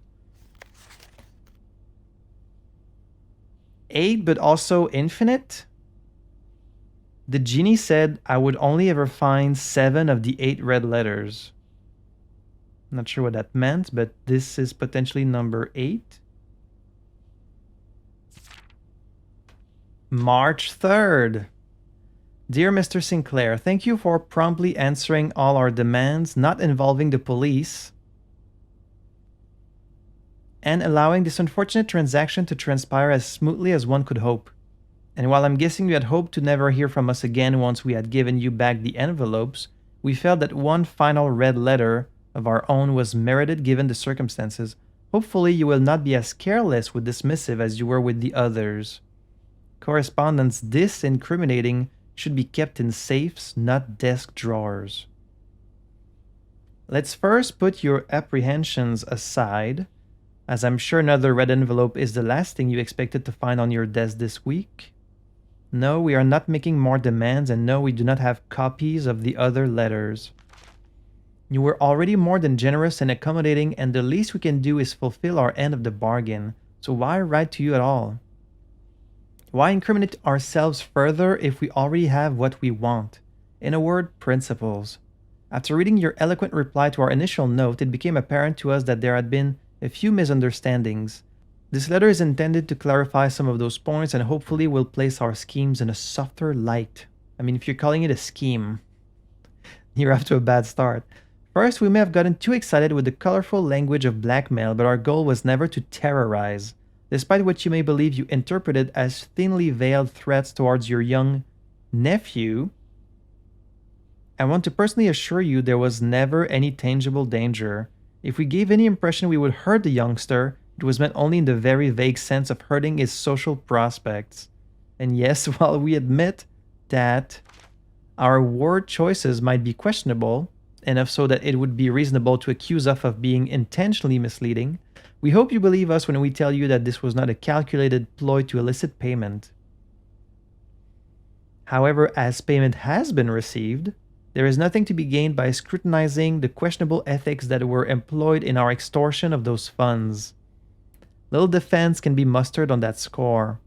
8, but also infinite. The genie said I would only ever find 7 of the 8 red letters. I'm not sure what that meant, but this is potentially number 8. March 3rd. Dear Mr. Sinclair, thank you for promptly answering all our demands, not involving the police, and allowing this unfortunate transaction to transpire as smoothly as one could hope. And while I'm guessing you had hoped to never hear from us again once we had given you back the envelopes, we felt that one final red letter of our own was merited given the circumstances. Hopefully you will not be as careless with this missive as you were with the others. Correspondence this incriminating should be kept in safes, not desk drawers. Let's first put your apprehensions aside, as I'm sure another red envelope is the last thing you expected to find on your desk this week. No, we are not making more demands, and no, we do not have copies of the other letters. You were already more than generous and accommodating, and the least we can do is fulfill our end of the bargain, so why write to you at all? Why incriminate ourselves further if we already have what we want? In a word, principles. After reading your eloquent reply to our initial note, it became apparent to us that there had been a few misunderstandings. This letter is intended to clarify some of those points and hopefully will place our schemes in a softer light. I mean, if you're calling it a scheme, you're off to a bad start. First, we may have gotten too excited with the colorful language of blackmail, but our goal was never to terrorize. Despite what you may believe you interpreted as thinly veiled threats towards your young nephew, I want to personally assure you there was never any tangible danger. If we gave any impression we would hurt the youngster, it was meant only in the very vague sense of hurting his social prospects. And yes, while we admit that our word choices might be questionable, enough so that it would be reasonable to accuse us of being intentionally misleading, we hope you believe us when we tell you that this was not a calculated ploy to elicit payment. However, as payment has been received, there is nothing to be gained by scrutinizing the questionable ethics that were employed in our extortion of those funds. Little defense can be mustered on that score.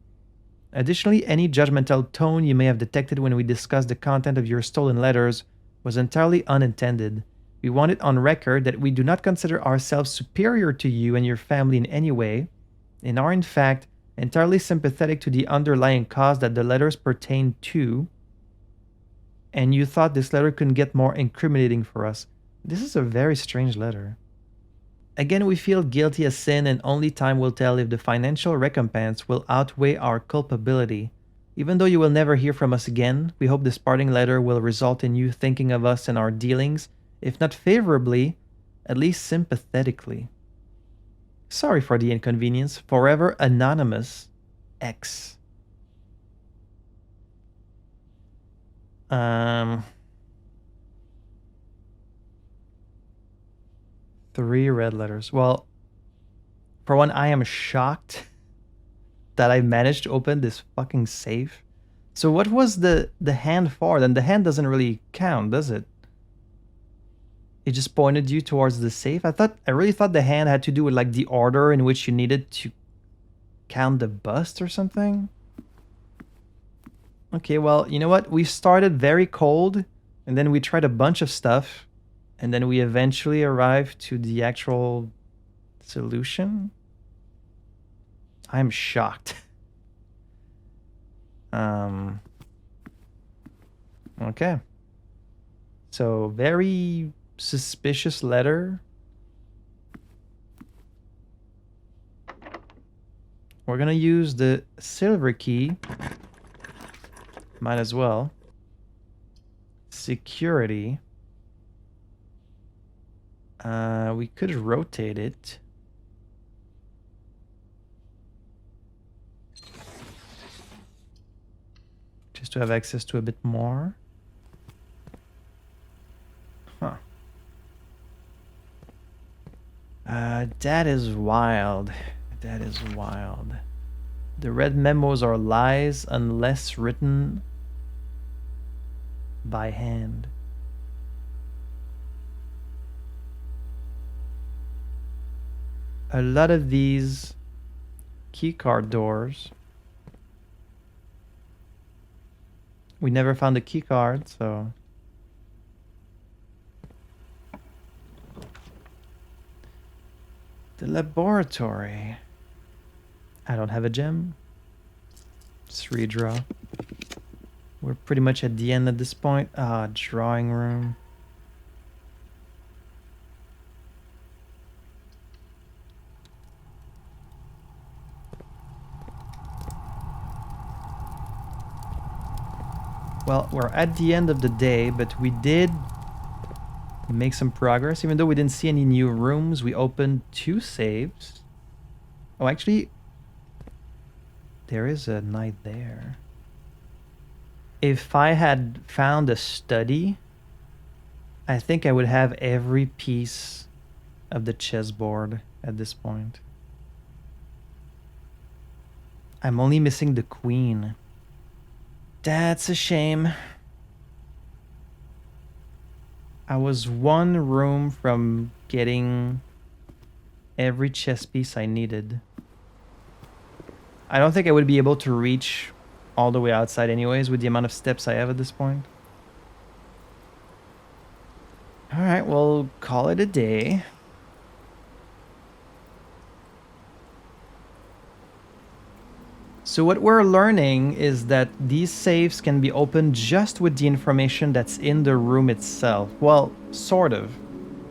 Additionally, any judgmental tone you may have detected when we discussed the content of your stolen letters was entirely unintended. We want it on record that we do not consider ourselves superior to you and your family in any way, and are in fact entirely sympathetic to the underlying cause that the letters pertain to, and you thought this letter couldn't get more incriminating for us. This is a very strange letter. Again, we feel guilty as sin, and only time will tell if the financial recompense will outweigh our culpability. Even though you will never hear from us again, we hope this parting letter will result in you thinking of us and our dealings, if not favorably, at least sympathetically. Sorry for the inconvenience. Forever Anonymous X. Three red letters. Well, for one, I am shocked that I managed to open this fucking safe. So what was the hand for? Then the hand doesn't really count, does it? It just pointed you towards the safe. I really thought the hand had to do with like the order in which you needed to count the bust or something. Okay, well, you know what? We started very cold, and then we tried a bunch of stuff, and then we eventually arrived to the actual solution. I'm shocked. Okay. So, very suspicious letter. We're gonna use the silver key. Might as well. Security. We could rotate it. Just to have access to a bit more. Huh. That is wild. That is wild. The red memos are lies unless written by hand. A lot of these keycard doors. We never found a keycard, so... The laboratory. I don't have a gem. Just redraw. We're pretty much at the end at this point. Ah, drawing room. Well, we're at the end of the day, but we did make some progress. Even though we didn't see any new rooms, we opened 2 saves. Oh, actually, there is a knight there. If I had found a study, I think I would have every piece of the chessboard at this point. I'm only missing the queen. That's a shame. I was 1 room from getting every chess piece I needed. I don't think I would be able to reach all the way outside anyways with the amount of steps I have at this point. Alright, we'll call it a day. So what we're learning is that these safes can be opened just with the information that's in the room itself. Well, sort of.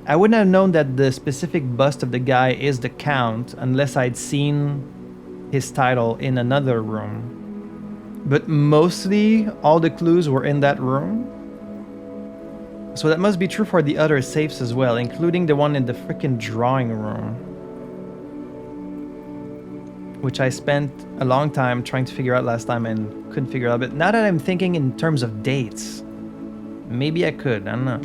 I wouldn't have known that the specific bust of the guy is the Count unless I'd seen his title in another room. But mostly, all the clues were in that room. So that must be true for the other safes as well, including the one in the freaking drawing room. Which I spent a long time trying to figure out last time and couldn't figure out. But now that I'm thinking in terms of dates, maybe I could, I don't know.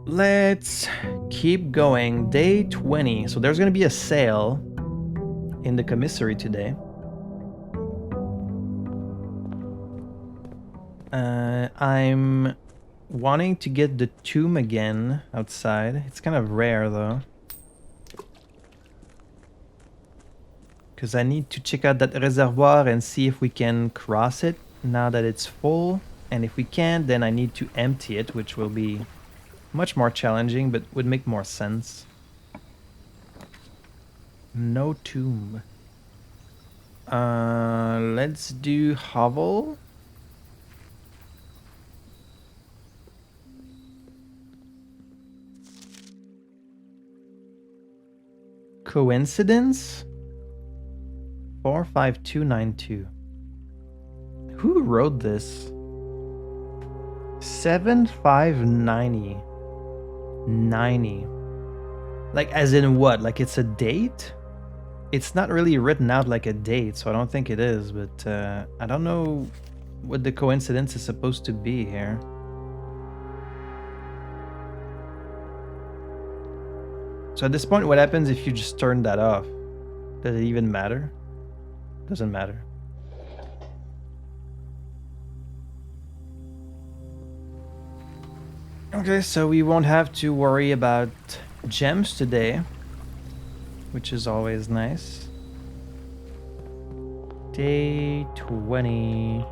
Let's keep going. Day 20. So there's gonna be a sale in the commissary today. I'm wanting to get the tomb again outside. It's kind of rare though. Because I need to check out that reservoir and see if we can cross it now that it's full. And if we can't, then I need to empty it, which will be much more challenging, but would make more sense. No tomb. Let's do hovel. Coincidence? 45292. Who wrote this? 7590. 90. Like, as in what? Like, it's a date? It's not really written out like a date, so I don't think it is, but I don't know what the coincidence is supposed to be here. So at this point, what happens if you just turn that off? Does it even matter? Doesn't matter. Okay, so we won't have to worry about gems today, which is always nice. Day 20.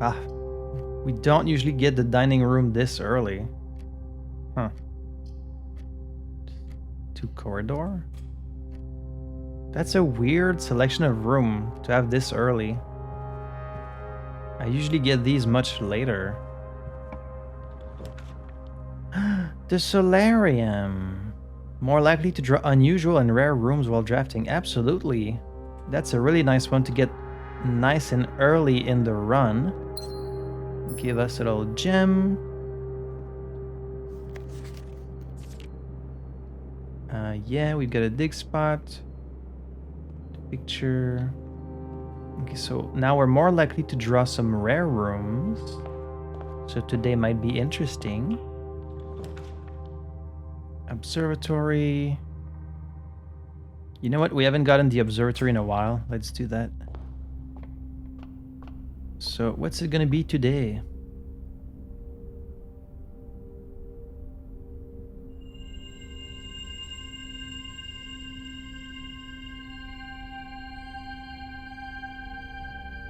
Ah, we don't usually get the dining room this early. Huh. 2 corridor? That's a weird selection of room to have this early. I usually get these much later. The solarium. More likely to draw unusual and rare rooms while drafting. Absolutely. That's a really nice one to get nice and early in the run. Give us a little gem. Yeah, we've got a dig spot. Picture. Okay, so now we're more likely to draw some rare rooms. So today might be interesting. Observatory. You know what? We haven't gotten the observatory in a while. Let's do that. So what's it gonna be today?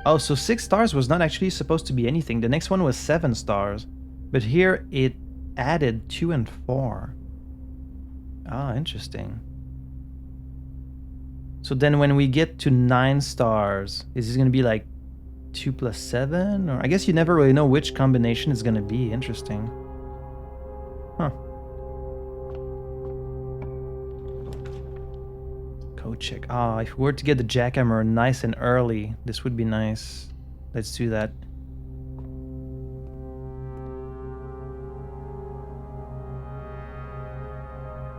Oh, so 6 stars was not actually supposed to be anything. The next one was 7 stars. But here it added 2 and 4. Ah, interesting. So then when we get to 9 stars, is this going to be like 2 plus 7? Or I guess you never really know which combination is going to be. Interesting. Huh. Code check. Ah, if we were to get the jackhammer nice and early, this would be nice. Let's do that.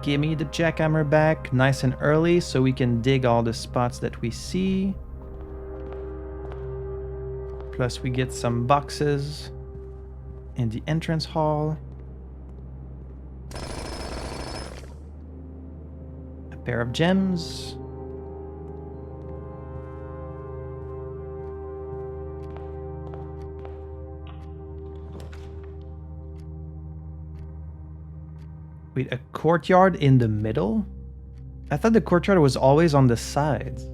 Give me the jackhammer back nice and early so we can dig all the spots that we see. Plus we get some boxes in the entrance hall. A pair of gems. Wait, a courtyard in the middle? I thought the courtyard was always on the sides.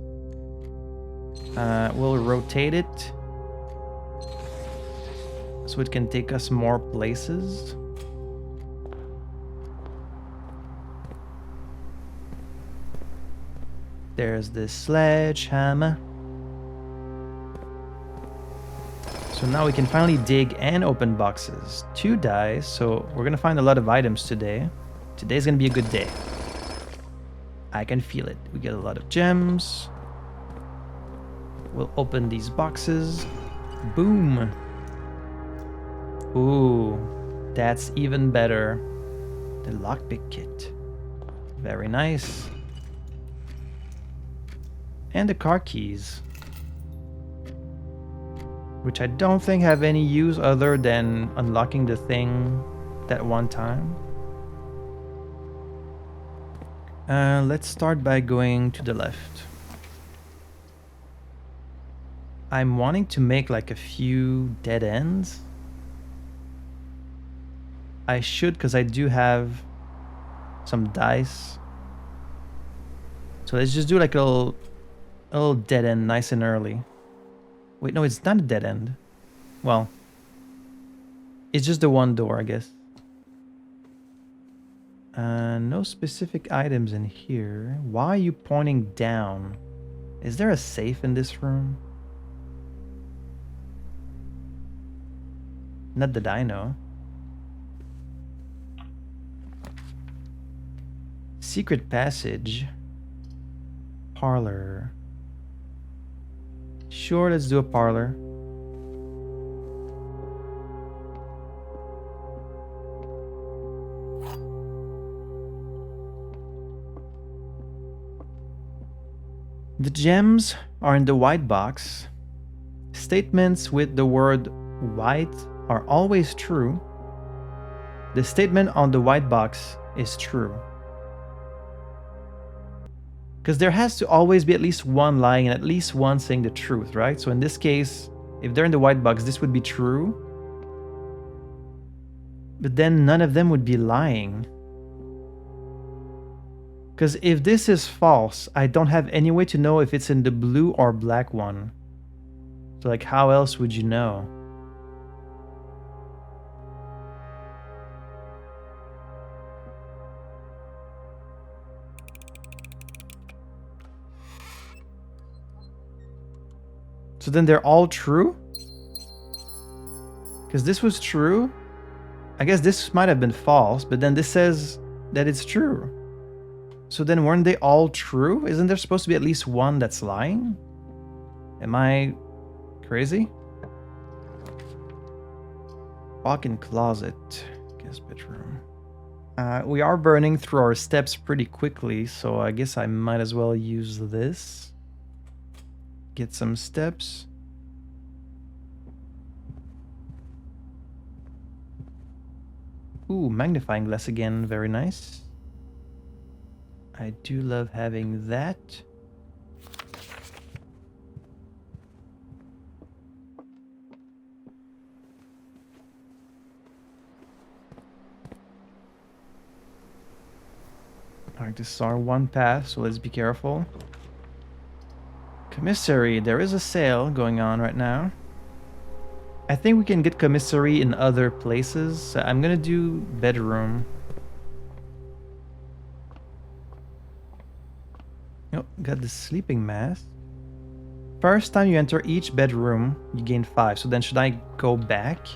We'll rotate it so it can take us more places. There's this sledgehammer. So now we can finally dig and open boxes. 2 dice, so we're gonna find a lot of items today. Today's gonna be a good day. I can feel it. We get a lot of gems. We'll open these boxes. Boom. Ooh, that's even better. The lockpick kit. Very nice. And the car keys, which I don't think have any use other than unlocking the thing that one time. Let's start by going to the left. I'm wanting to make like a few dead ends. I should, because I do have some dice. So let's just do like a little dead end nice and early. Wait, no, it's not a dead end. Well, it's just the one door, I guess. No specific items in here. Why are you pointing down? Is there a safe in this room? Not that I know. Secret passage. Parlor. Sure, let's do a parlor. The gems are in the white box. Statements with the word white are always true. The statement on the white box is true. Because there has to always be at least one lying and at least one saying the truth, right? So in this case, if they're in the white box, this would be true. But then none of them would be lying. Because if this is false, I don't have any way to know if it's in the blue or black one. So like, how else would you know? So then they're all true? Because this was true. I guess this might have been false, but then this says that it's true. So then weren't they all true? Isn't there supposed to be at least one that's lying? Am I crazy? Walk-in closet. Guest bedroom. We are burning through our steps pretty quickly, so I guess I might as well use this. Get some steps. Ooh, magnifying glass again. Very nice. I do love having that. Alright, this is our one path, so let's be careful. Commissary, there is a sale going on right now. I think we can get commissary in other places. So I'm gonna do bedroom. Oh, got the sleeping mask. First time you enter each bedroom, you gain 5. So then should I go back?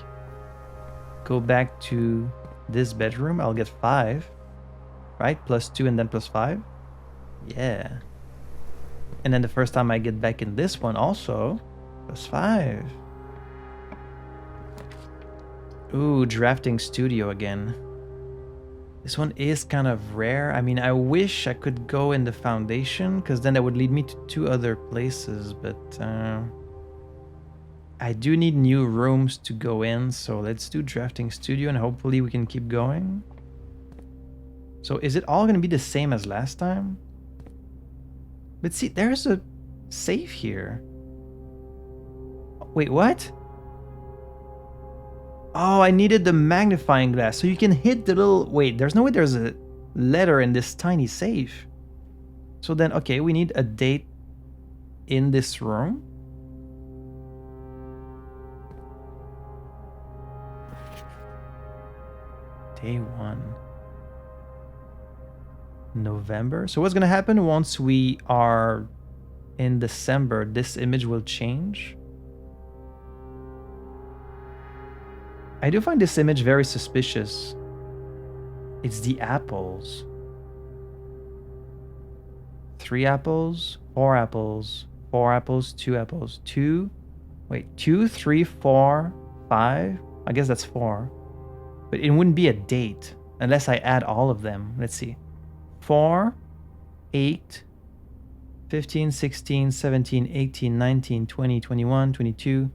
Go back to this bedroom, I'll get 5. Right? Plus 2 and then plus 5. Yeah. And then the first time I get back in this one also, plus 5. Ooh, drafting studio again. This one is kind of rare. I mean, I wish I could go in the foundation, because then that would lead me to 2 other places, but I do need new rooms to go in, so let's do drafting studio and hopefully we can keep going. So is it all going to be the same as last time? But see, there's a safe here. Wait, what? Oh, I needed the magnifying glass. So you can hit the little... Wait, there's no way there's a letter in this tiny safe. So then, okay, we need a date in this room. Day 1. November. So what's going to happen once we are in December? This image will change. I do find this image very suspicious. It's the apples. 3 apples, 4 apples, 4 apples, 2 apples, 2. Wait, 2, 3, 4, 5. I guess that's 4. But it wouldn't be a date unless I add all of them. Let's see. 4, 8, 15, 16, 17, 18, 19, 20, 21, 22,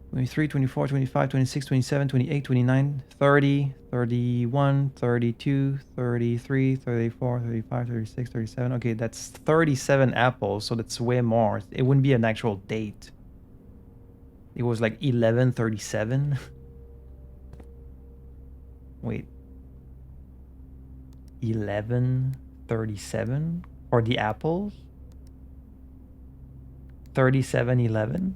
23, 24, 25, 26, 27, 28, 29, 30, 31, 32, 33, 34, 35, 36, 37. Okay, that's 37 apples, so that's way more. It wouldn't be an actual date. It was like 11:37. Wait. 11:37 for the apples? 37:11?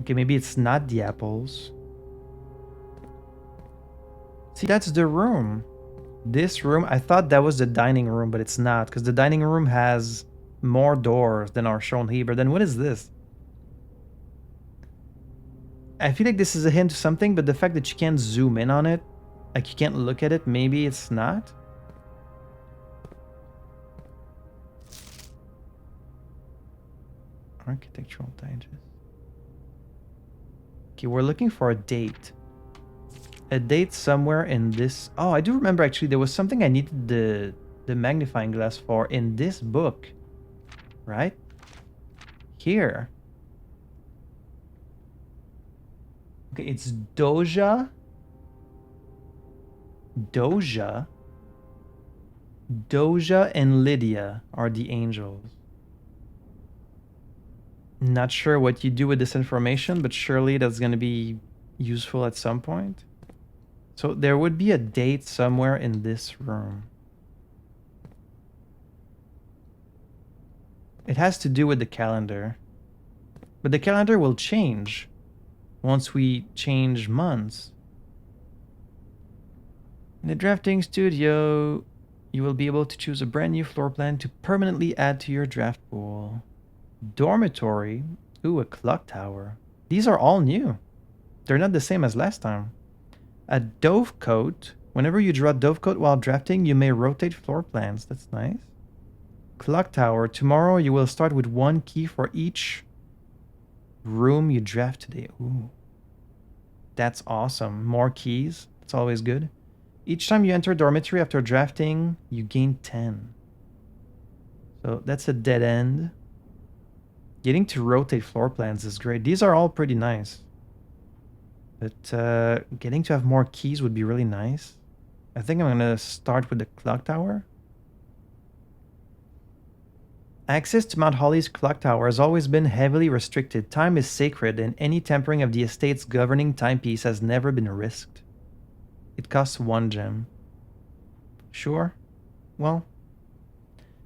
Okay, maybe it's not the apples. See, that's the room. This room, I thought that was the dining room, but it's not, because the dining room has more doors than are shown here. But then what is this? I feel like this is a hint to something, but the fact that you can't zoom in on it, like you can't look at it, maybe it's not. Architectural digest. Okay, we're looking for a date. A date somewhere in this... Oh, I do remember actually there was something I needed the magnifying glass for in this book. Right? Here. Okay, it's Doja. Doja. Doja and Lydia are the angels. Not sure what you do with this information, but surely that's going to be useful at some point. So there would be a date somewhere in this room. It has to do with the calendar. But the calendar will change once we change months. In the drafting studio, you will be able to choose a brand new floor plan to permanently add to your draft pool. Dormitory. Ooh, a clock tower. These are all new. They're not the same as last time. A dove coat. Whenever you draw a dove coat while drafting, you may rotate floor plans. That's nice. Clock tower. Tomorrow you will start with 1 key for each room you draft today. Ooh. That's awesome. More keys. It's always good. Each time you enter dormitory after drafting, you gain 10. So that's a dead end. Getting to rotate floor plans is great. These are all pretty nice. But getting to have more keys would be really nice. I think I'm going to start with the clock tower. Access to Mount Holly's clock tower has always been heavily restricted. Time is sacred, and any tampering of the estate's governing timepiece has never been risked. It costs 1 gem. Sure. Well,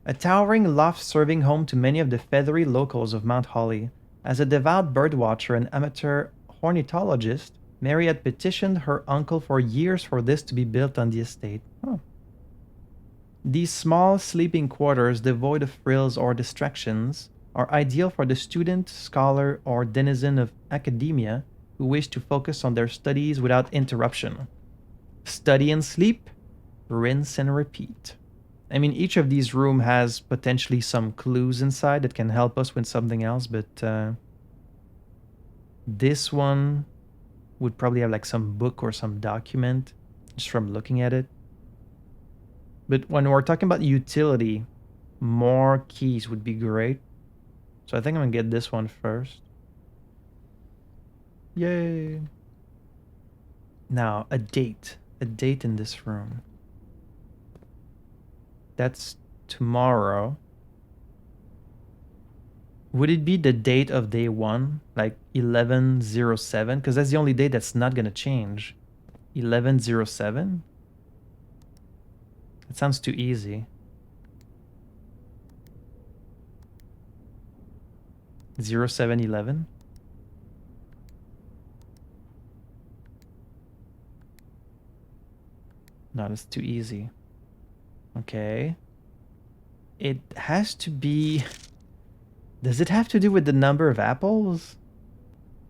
a towering loft serving home to many of the feathery locals of Mount Holly. As a devout birdwatcher and amateur ornithologist, Mary had petitioned her uncle for years for this to be built on the estate. Oh. These small sleeping quarters, devoid of frills or distractions, are ideal for the student, scholar, or denizen of academia who wish to focus on their studies without interruption. Study and sleep, rinse and repeat. I mean, each of these rooms has potentially some clues inside that can help us with something else, but this one would probably have like some book or some document just from looking at it. But when we're talking about utility, more keys would be great. So I think I'm going to get this one first. Yay. Now, a date. A date in this room. That's tomorrow. Would it be the date of day 1? Like 11/07? Because that's the only date that's not going to change. 11/07? It sounds too easy. 07/11? No, that's too easy. Okay. It has to be... Does it have to do with the number of apples?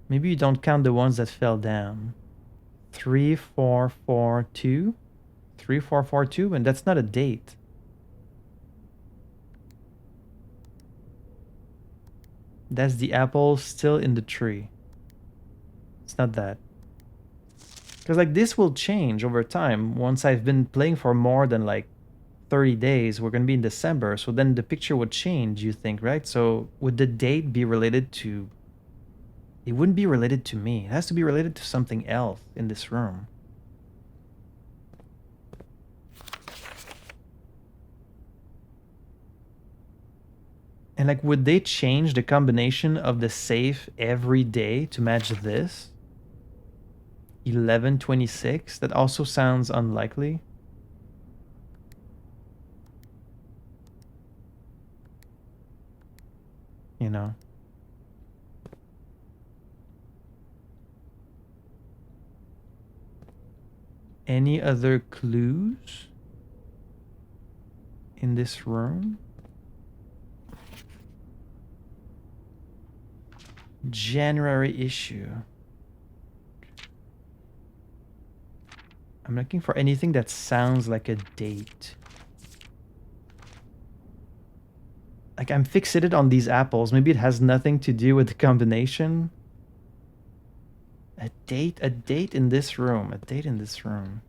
Maybe you don't count the ones that fell down. 3442? 3442? And that's not a date. That's the apple still in the tree. It's not that. Because like this will change over time. Once I've been playing for more than like 30 days, we're going to be in December. So then the picture would change, you think, right? So would the date be related to... It wouldn't be related to me. It has to be related to something else in this room. And like, would they change the combination of the safe every day to match this? 11/26? That also sounds unlikely. You know. Any other clues in this room? January issue. I'm looking for anything that sounds like a date. Like, I'm fixated on these apples. Maybe it has nothing to do with the combination. A date in this room. A date in this room.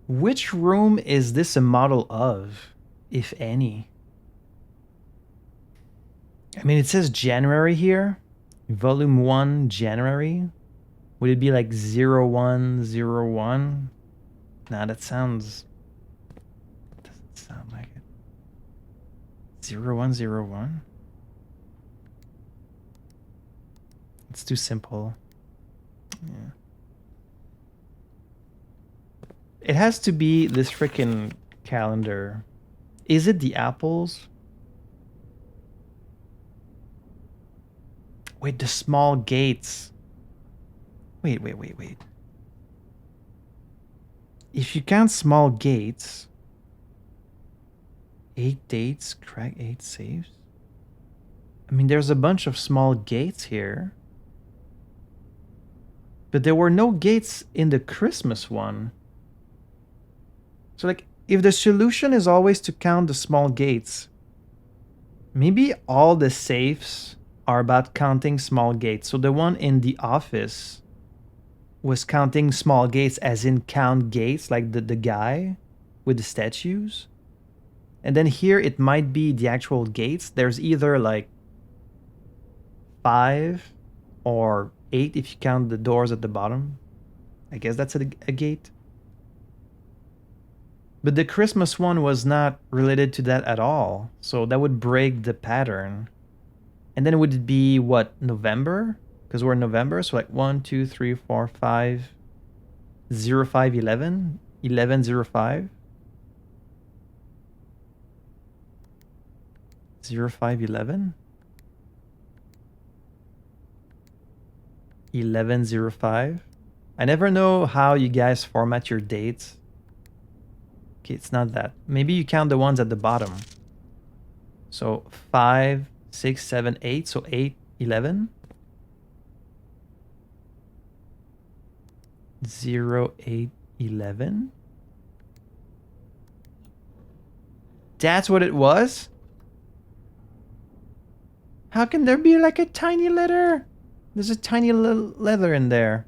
Which room is this a model of, if any? I mean, it says January here. Volume 1, January. Would it be like 0101? Nah, that sounds... doesn't sound like it. 0101? It's too simple. Yeah. It has to be this freaking calendar. Is it the apples? Wait, the small gates. Wait. If you count small gates, 8 dates, crack 8 saves. I mean, there's a bunch of small gates here. But there were no gates in the Christmas one. So, like, if the solution is always to count the small gates, maybe all the safes are about counting small gates. So the one in the office was counting small gates as in count gates, like the guy with the statues. And then here it might be the actual gates. There's either like 5 or 8 if you count the doors at the bottom. I guess that's a gate. But the Christmas one was not related to that at all. So that would break the pattern. And then would it be what, November? Because we're in November, so like 1, 2, 3, 4, 5, 0, 5, 11, 11, 0, 5. 0, 5, 11. 11, 0, 5. I never know how you guys format your dates. Okay, it's not that. Maybe you count the ones at the bottom. So 5, 6, 7, 8. So 8, 11. 0, 8, 11. That's what it was? How can there be like a tiny letter? There's a tiny little letter in there.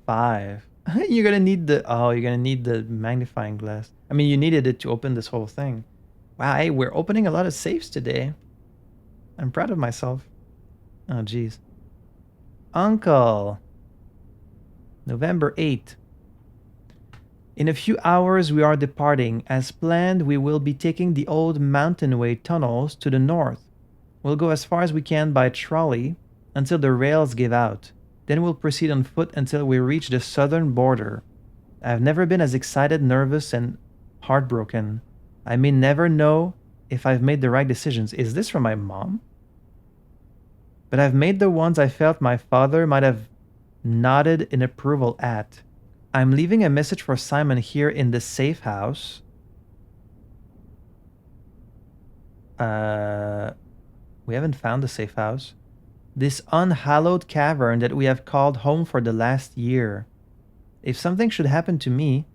5. You're gonna need the magnifying glass. I mean, you needed it to open this whole thing. Wow, hey, we're opening a lot of safes today. I'm proud of myself. Oh, geez. Uncle. November 8th. In a few hours we are departing. As planned, we will be taking the old mountainway tunnels to the north. We'll go as far as we can by trolley until the rails give out. Then we'll proceed on foot until we reach the southern border. I've never been as excited, nervous, and heartbroken. I may never know if I've made the right decisions. Is this from my mom? But I've made the ones I felt my father might have nodded in approval at. I'm leaving a message for Simon here in the safe house. We haven't found the safe house. This unhallowed cavern that we have called home for the last year. If something should happen to me,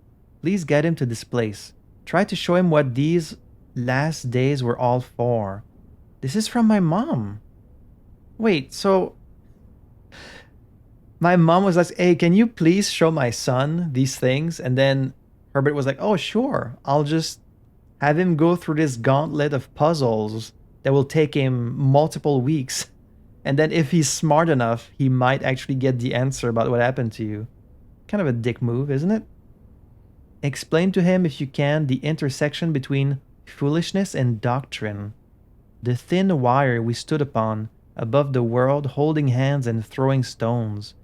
please guide him to this place. Try to show him what these last days were all for. This is from my mom. Wait, so... my mom was like, hey, can you please show my son these things? And then Herbert was like, oh, sure. I'll just have him go through this gauntlet of puzzles that will take him multiple weeks. And then if he's smart enough, he might actually get the answer about what happened to you. Kind of a dick move, isn't it? Explain to him, if you can, the intersection between foolishness and doctrine. The thin wire we stood upon, above the world, holding hands and throwing stones.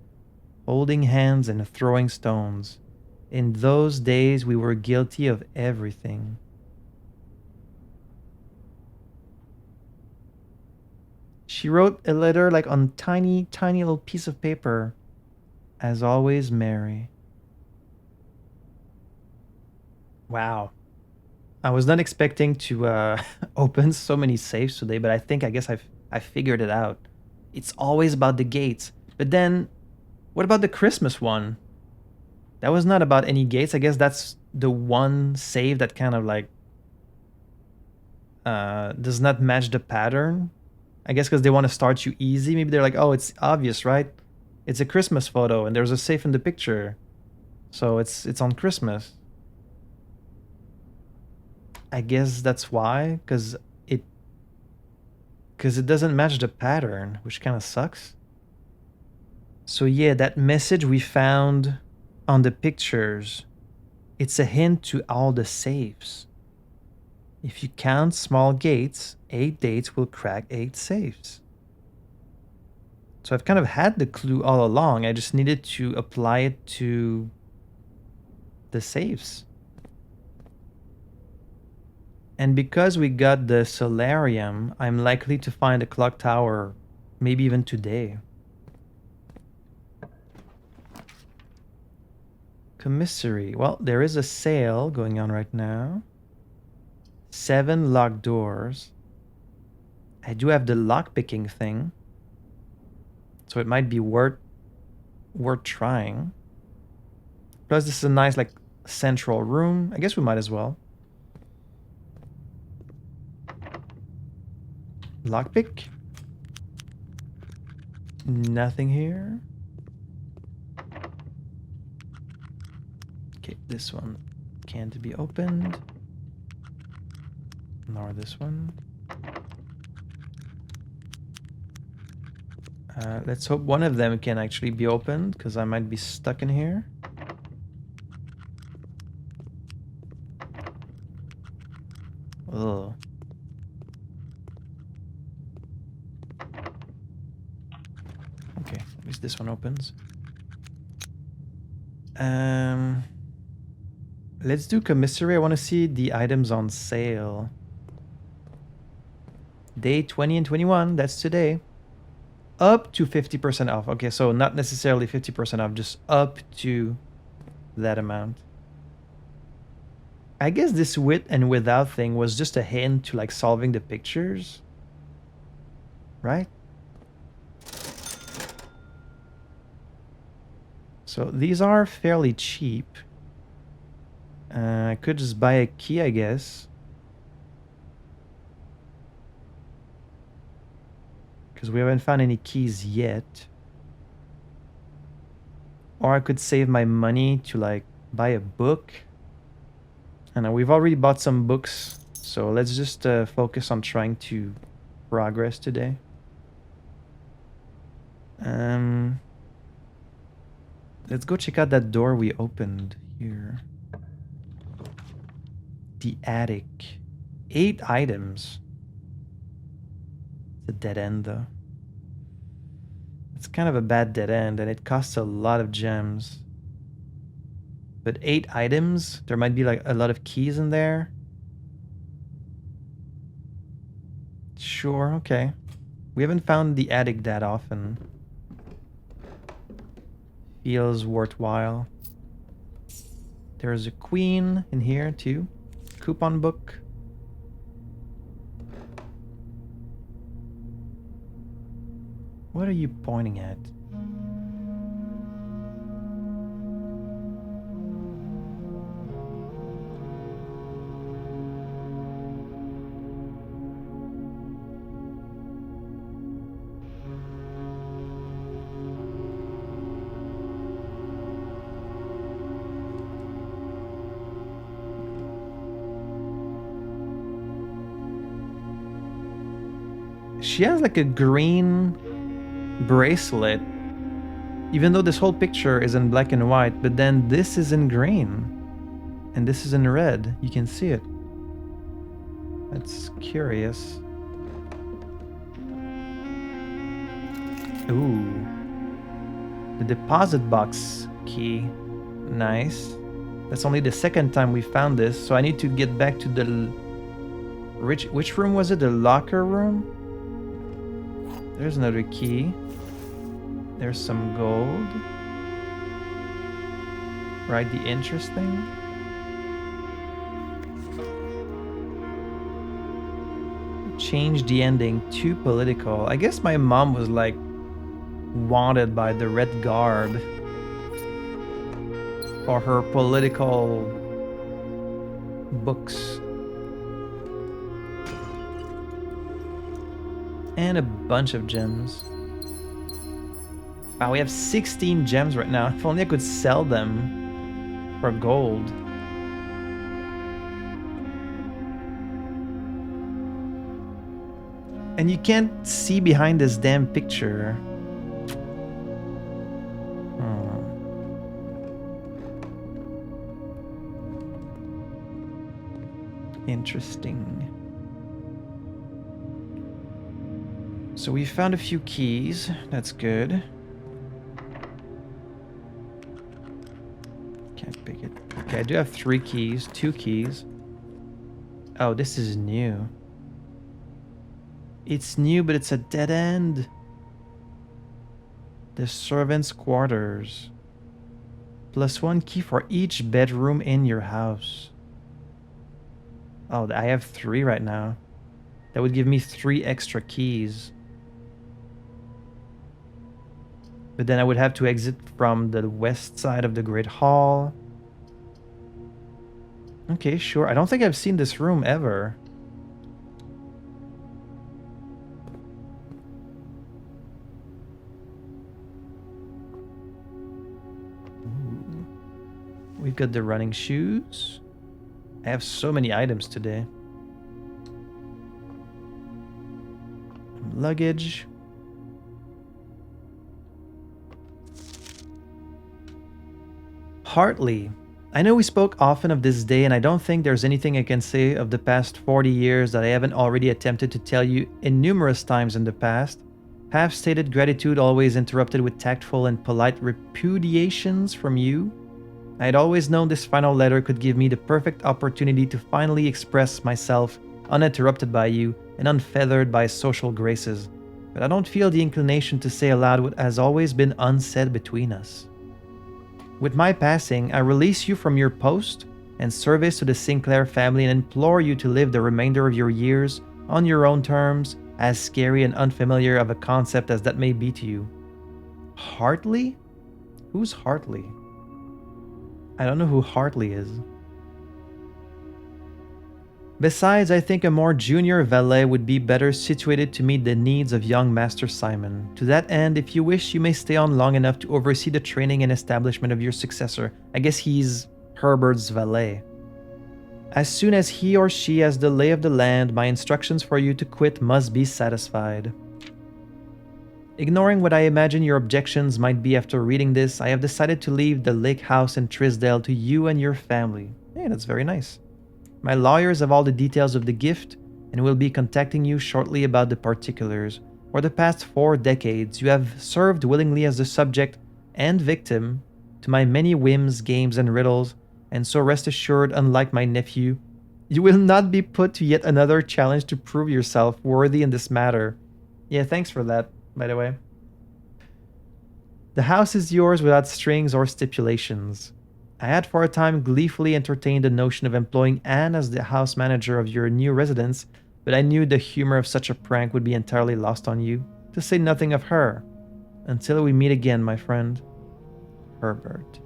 Holding hands and throwing stones. In those days we were guilty of everything. She wrote a letter like on tiny little piece of paper. As always, Mary. Wow. I was not expecting to open so many safes today, but I guess I figured it out. It's always about the gates. But then, what about the Christmas one? That was not about any gates. I guess that's the one save that kind of like... does not match the pattern. I guess because they want to start you easy. Maybe they're like, oh, it's obvious, right? It's a Christmas photo and there's a safe in the picture. So it's on Christmas. I guess that's why, because it doesn't match the pattern, which kind of sucks. So yeah, that message we found on the pictures, it's a hint to all the safes. If you count small gates, 8 dates will crack 8 safes. So I've kind of had the clue all along. I just needed to apply it to the safes. And because we got the solarium, I'm likely to find a clock tower, maybe even today. Commissary. Well, there is a sale going on right now. 7 locked doors. I do have the lockpicking thing, so it might be worth trying. Plus, this is a nice like central room. I guess we might as well. Lockpick. Nothing here. Okay, this one can't be opened. Nor this one. Let's hope one of them can actually be opened, because I might be stuck in here. Ugh. Okay, at least this one opens. Let's do commissary. I want to see the items on sale. Day 20 and 21, that's today. Up to 50% off. Okay, so not necessarily 50% off, just up to that amount. I guess this with and without thing was just a hint to like solving the pictures. Right? So these are fairly cheap. I could just buy a key, I guess. Because we haven't found any keys yet. Or I could save my money to like buy a book. And we've already bought some books. So let's just focus on trying to progress today. Let's go check out that door we opened here. The attic. 8 items. It's a dead end though. It's kind of a bad dead end and it costs a lot of gems. But 8 items, there might be like a lot of keys in there. Sure, okay. We haven't found the attic that often. Feels worthwhile. There's a queen in here too. Coupon book. What are you pointing at? She has like a green bracelet, even though this whole picture is in black and white, but then this is in green and this is in red. You can see it. That's curious. Ooh, the deposit box key. Nice. That's only the second time we found this, so I need to get back to the which room was it? The locker room? There's another key. There's some gold. Right, the interesting. Change the ending to political. I guess my mom was like wanted by the Red Guard for her political books. And a bunch of gems. Wow, we have 16 gems right now. If only I could sell them for gold. And you can't see behind this damn picture. Interesting. So we found a few keys. That's good. Can't pick it. Okay, I do have 3 keys. 2 keys. Oh, this is new. It's new, but it's a dead end. The servants' quarters. +1 key for each bedroom in your house. Oh, I have 3 right now. That would give me 3 extra keys. But then I would have to exit from the west side of the Great Hall. Okay, sure. I don't think I've seen this room ever. Ooh. We've got the running shoes. I have so many items today. Luggage. Hartley. I know we spoke often of this day, and I don't think there's anything I can say of the past 40 years that I haven't already attempted to tell you numerous times in the past. Half-stated gratitude always interrupted with tactful and polite repudiations from you. I had always known this final letter could give me the perfect opportunity to finally express myself uninterrupted by you and unfeathered by social graces, but I don't feel the inclination to say aloud what has always been unsaid between us. With my passing, I release you from your post and service to the Sinclair family and implore you to live the remainder of your years on your own terms, as scary and unfamiliar of a concept as that may be to you. Hartley? Who's Hartley? I don't know who Hartley is. Besides, I think a more junior valet would be better situated to meet the needs of young Master Simon. To that end, if you wish, you may stay on long enough to oversee the training and establishment of your successor. I guess he's Herbert's valet. As soon as he or she has the lay of the land, my instructions for you to quit must be satisfied. Ignoring what I imagine your objections might be after reading this, I have decided to leave the lake house in Trisdale to you and your family. Hey, that's very nice. My lawyers have all the details of the gift and will be contacting you shortly about the particulars. For the past 4 decades, you have served willingly as the subject and victim to my many whims, games, and riddles, and so rest assured, unlike my nephew, you will not be put to yet another challenge to prove yourself worthy in this matter. Yeah, thanks for that, by the way. The house is yours without strings or stipulations. I had for a time gleefully entertained the notion of employing Anne as the house manager of your new residence, but I knew the humor of such a prank would be entirely lost on you, to say nothing of her. Until we meet again, my friend. Herbert.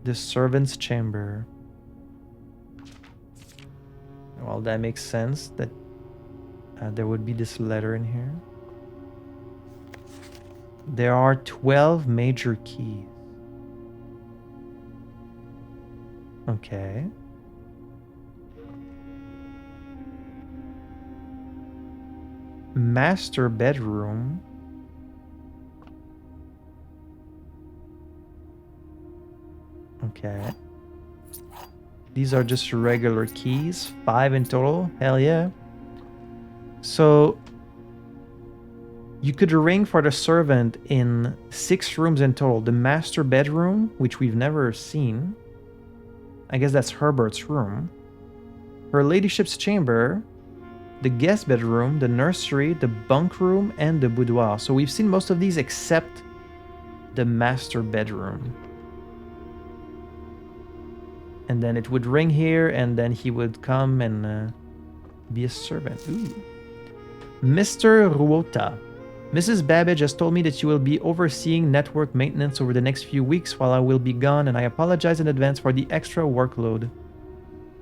The servant's chamber. Well, that makes sense that there would be this letter in here. There are 12 major keys. Okay. Master bedroom. Okay. These are just regular keys. 5 in total. Hell yeah. So you could ring for the servant in 6 rooms in total. The master bedroom, which we've never seen. I guess that's Herbert's room. Her ladyship's chamber, the guest bedroom, the nursery, the bunk room, and the boudoir. So we've seen most of these except the master bedroom. And then it would ring here, and then he would come and be a servant. Ooh. Mr. Ruota. Mrs. Babbage has told me that you will be overseeing network maintenance over the next few weeks while I will be gone, and I apologize in advance for the extra workload.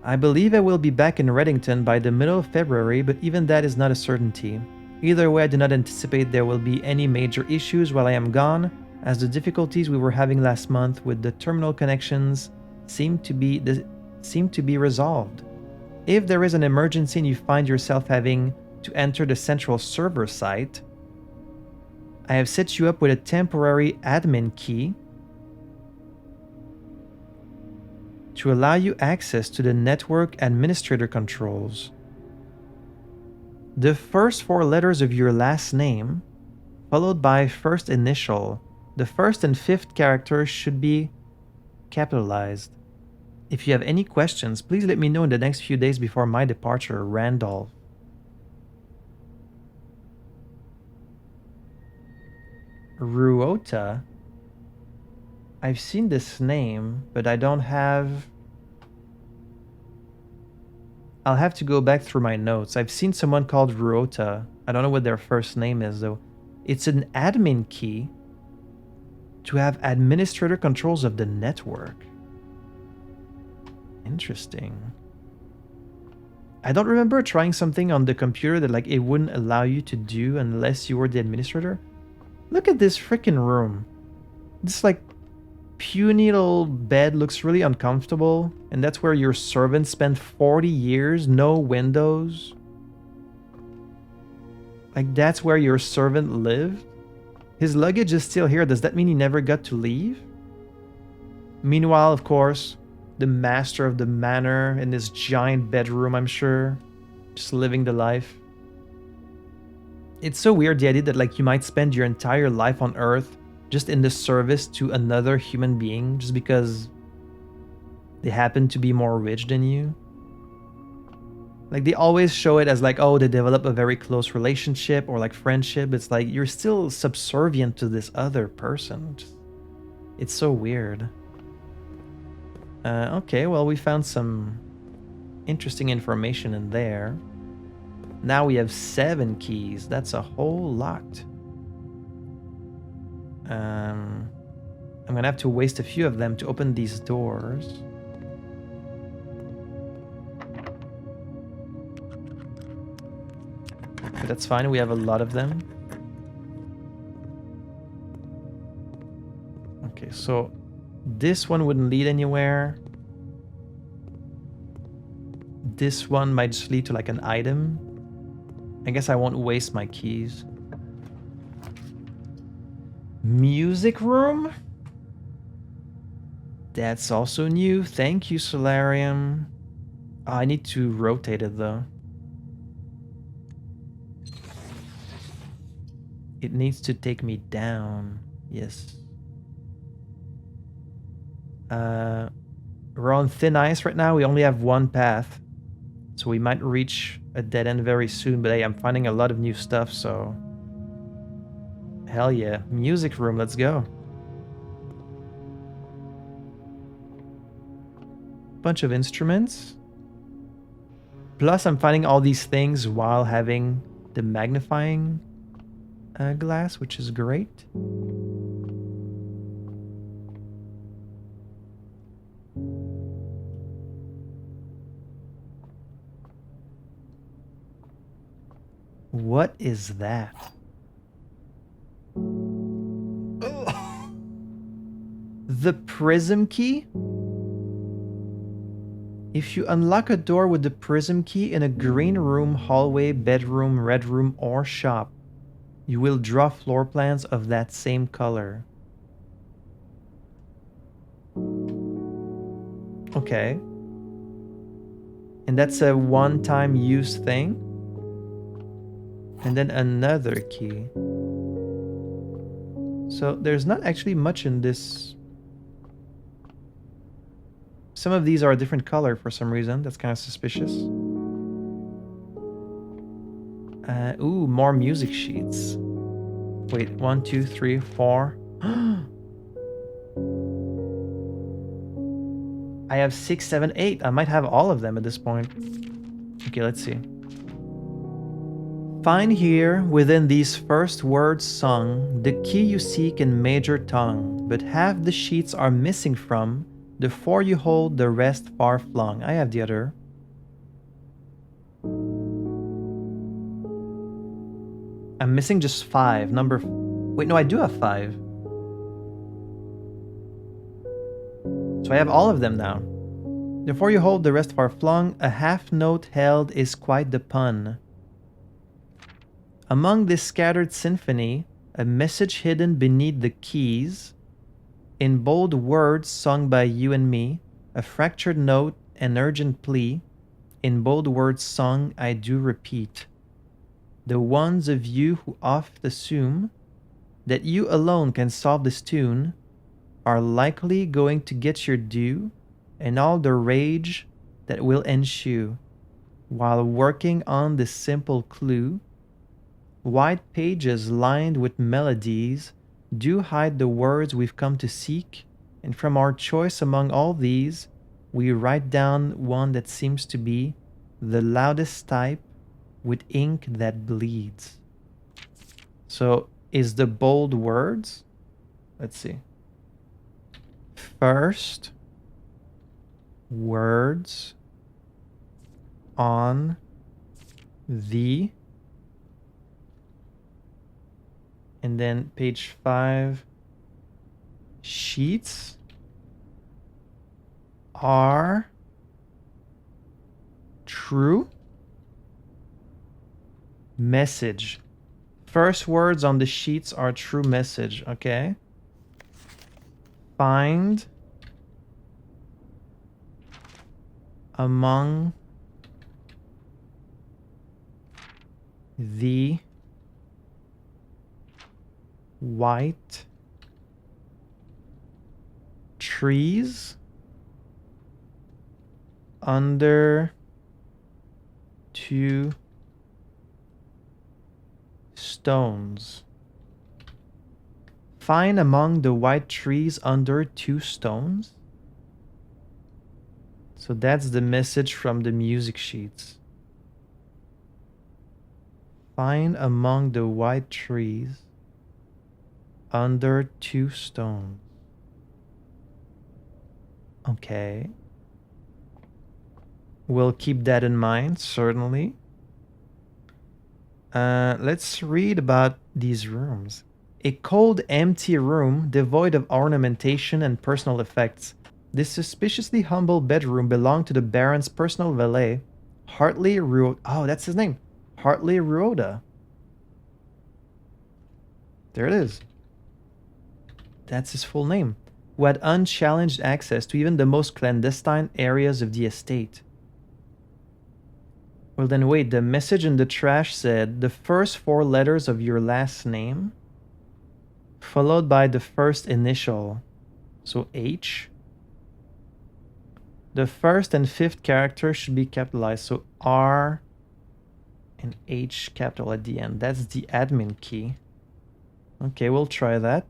I believe I will be back in Reddington by the middle of February, but even that is not a certainty. Either way, I do not anticipate there will be any major issues while I am gone, as the difficulties we were having last month with the terminal connections seem to be resolved. If there is an emergency and you find yourself having to enter the central server site, I have set you up with a temporary admin key to allow you access to the network administrator controls. The first 4 letters of your last name, followed by first initial. The first and 5th characters should be capitalized. If you have any questions, please let me know in the next few days before my departure, Randolph. Ruota? I've seen this name, but I don't have... I'll have to go back through my notes. I've seen someone called Ruota. I don't know what their first name is, though. It's an admin key to have administrator controls of the network. Interesting. I don't remember trying something on the computer that like it wouldn't allow you to do unless you were the administrator. Look at this freaking room. This like puny little bed looks really uncomfortable, and that's where your servant spent 40 years, no windows. Like that's where your servant lived? His luggage is still here. Does that mean he never got to leave? Meanwhile, of course, the master of the manor in this giant bedroom, I'm sure, just living the life. It's so weird, the idea that like you might spend your entire life on Earth just in the service to another human being just because they happen to be more rich than you. Like they always show it as like, oh, they develop a very close relationship or like friendship. It's like you're still subservient to this other person. It's so weird. Okay, well, we found some interesting information in there. Now we have 7 keys. That's a whole lot. I'm gonna have to waste a few of them to open these doors. But that's fine, we have a lot of them. Okay, so this one wouldn't lead anywhere. This one might just lead to like an item. I guess I won't waste my keys. Music room? That's also new. Thank you, Solarium. Oh, I need to rotate it though. It needs to take me down. Yes. We're on thin ice right now. We only have one path. So we might reach a dead end very soon. But hey, I'm finding a lot of new stuff, so... Hell yeah. Music room, let's go. Bunch of instruments. Plus, I'm finding all these things while having the magnifying glass, which is great. What is that? Oh. The prism key? If you unlock a door with the prism key in a green room, hallway, bedroom, red room, or shop, you will draw floor plans of that same color. Okay. And that's a one-time use thing? And then another key. So there's not actually much in this. Some of these are a different color for some reason. That's kind of suspicious. Ooh, more music sheets. Wait, 1, 2, 3, 4. I have 6, 7, 8. I might have all of them at this point. Okay, let's see. Find here, within these first words sung, the key you seek in major tongue, but half the sheets are missing from The four you hold, the rest far flung. I have the other. I'm missing just 5. Wait, no, I do have 5. So I have all of them now. The four you hold, the rest far flung. A half note held is quite the pun. Among this scattered symphony, a message hidden beneath the keys. In bold words sung by you and me, a fractured note, an urgent plea. In bold words sung, I do repeat. The ones of you who oft assume that you alone can solve this tune are likely going to get your due and all the rage that will ensue. While working on this simple clue, white pages lined with melodies do hide the words we've come to seek, and from our choice among all these, we write down one that seems to be the loudest type with ink that bleeds. So, is the bold words? Let's see. First, words on the, and then page 5, sheets are true message. First words on the sheets are true message, okay? Find among the white trees under 2 stones. Find among the white trees under 2 stones. So that's the message from the music sheets. Find among the white trees under 2 stones. Okay. We'll keep that in mind, certainly. Let's read about these rooms. A cold, empty room devoid of ornamentation and personal effects. This suspiciously humble bedroom belonged to the Baron's personal valet, Hartley Ruoda. Oh, that's his name. Hartley Ruoda. There it is. That's his full name. Who had unchallenged access to even the most clandestine areas of the estate. Well then wait, the message in the trash said the first 4 letters of your last name, followed by the first initial, so H. The first and 5th character should be capitalized, so R and H capital at the end. That's the admin key. Okay, we'll try that.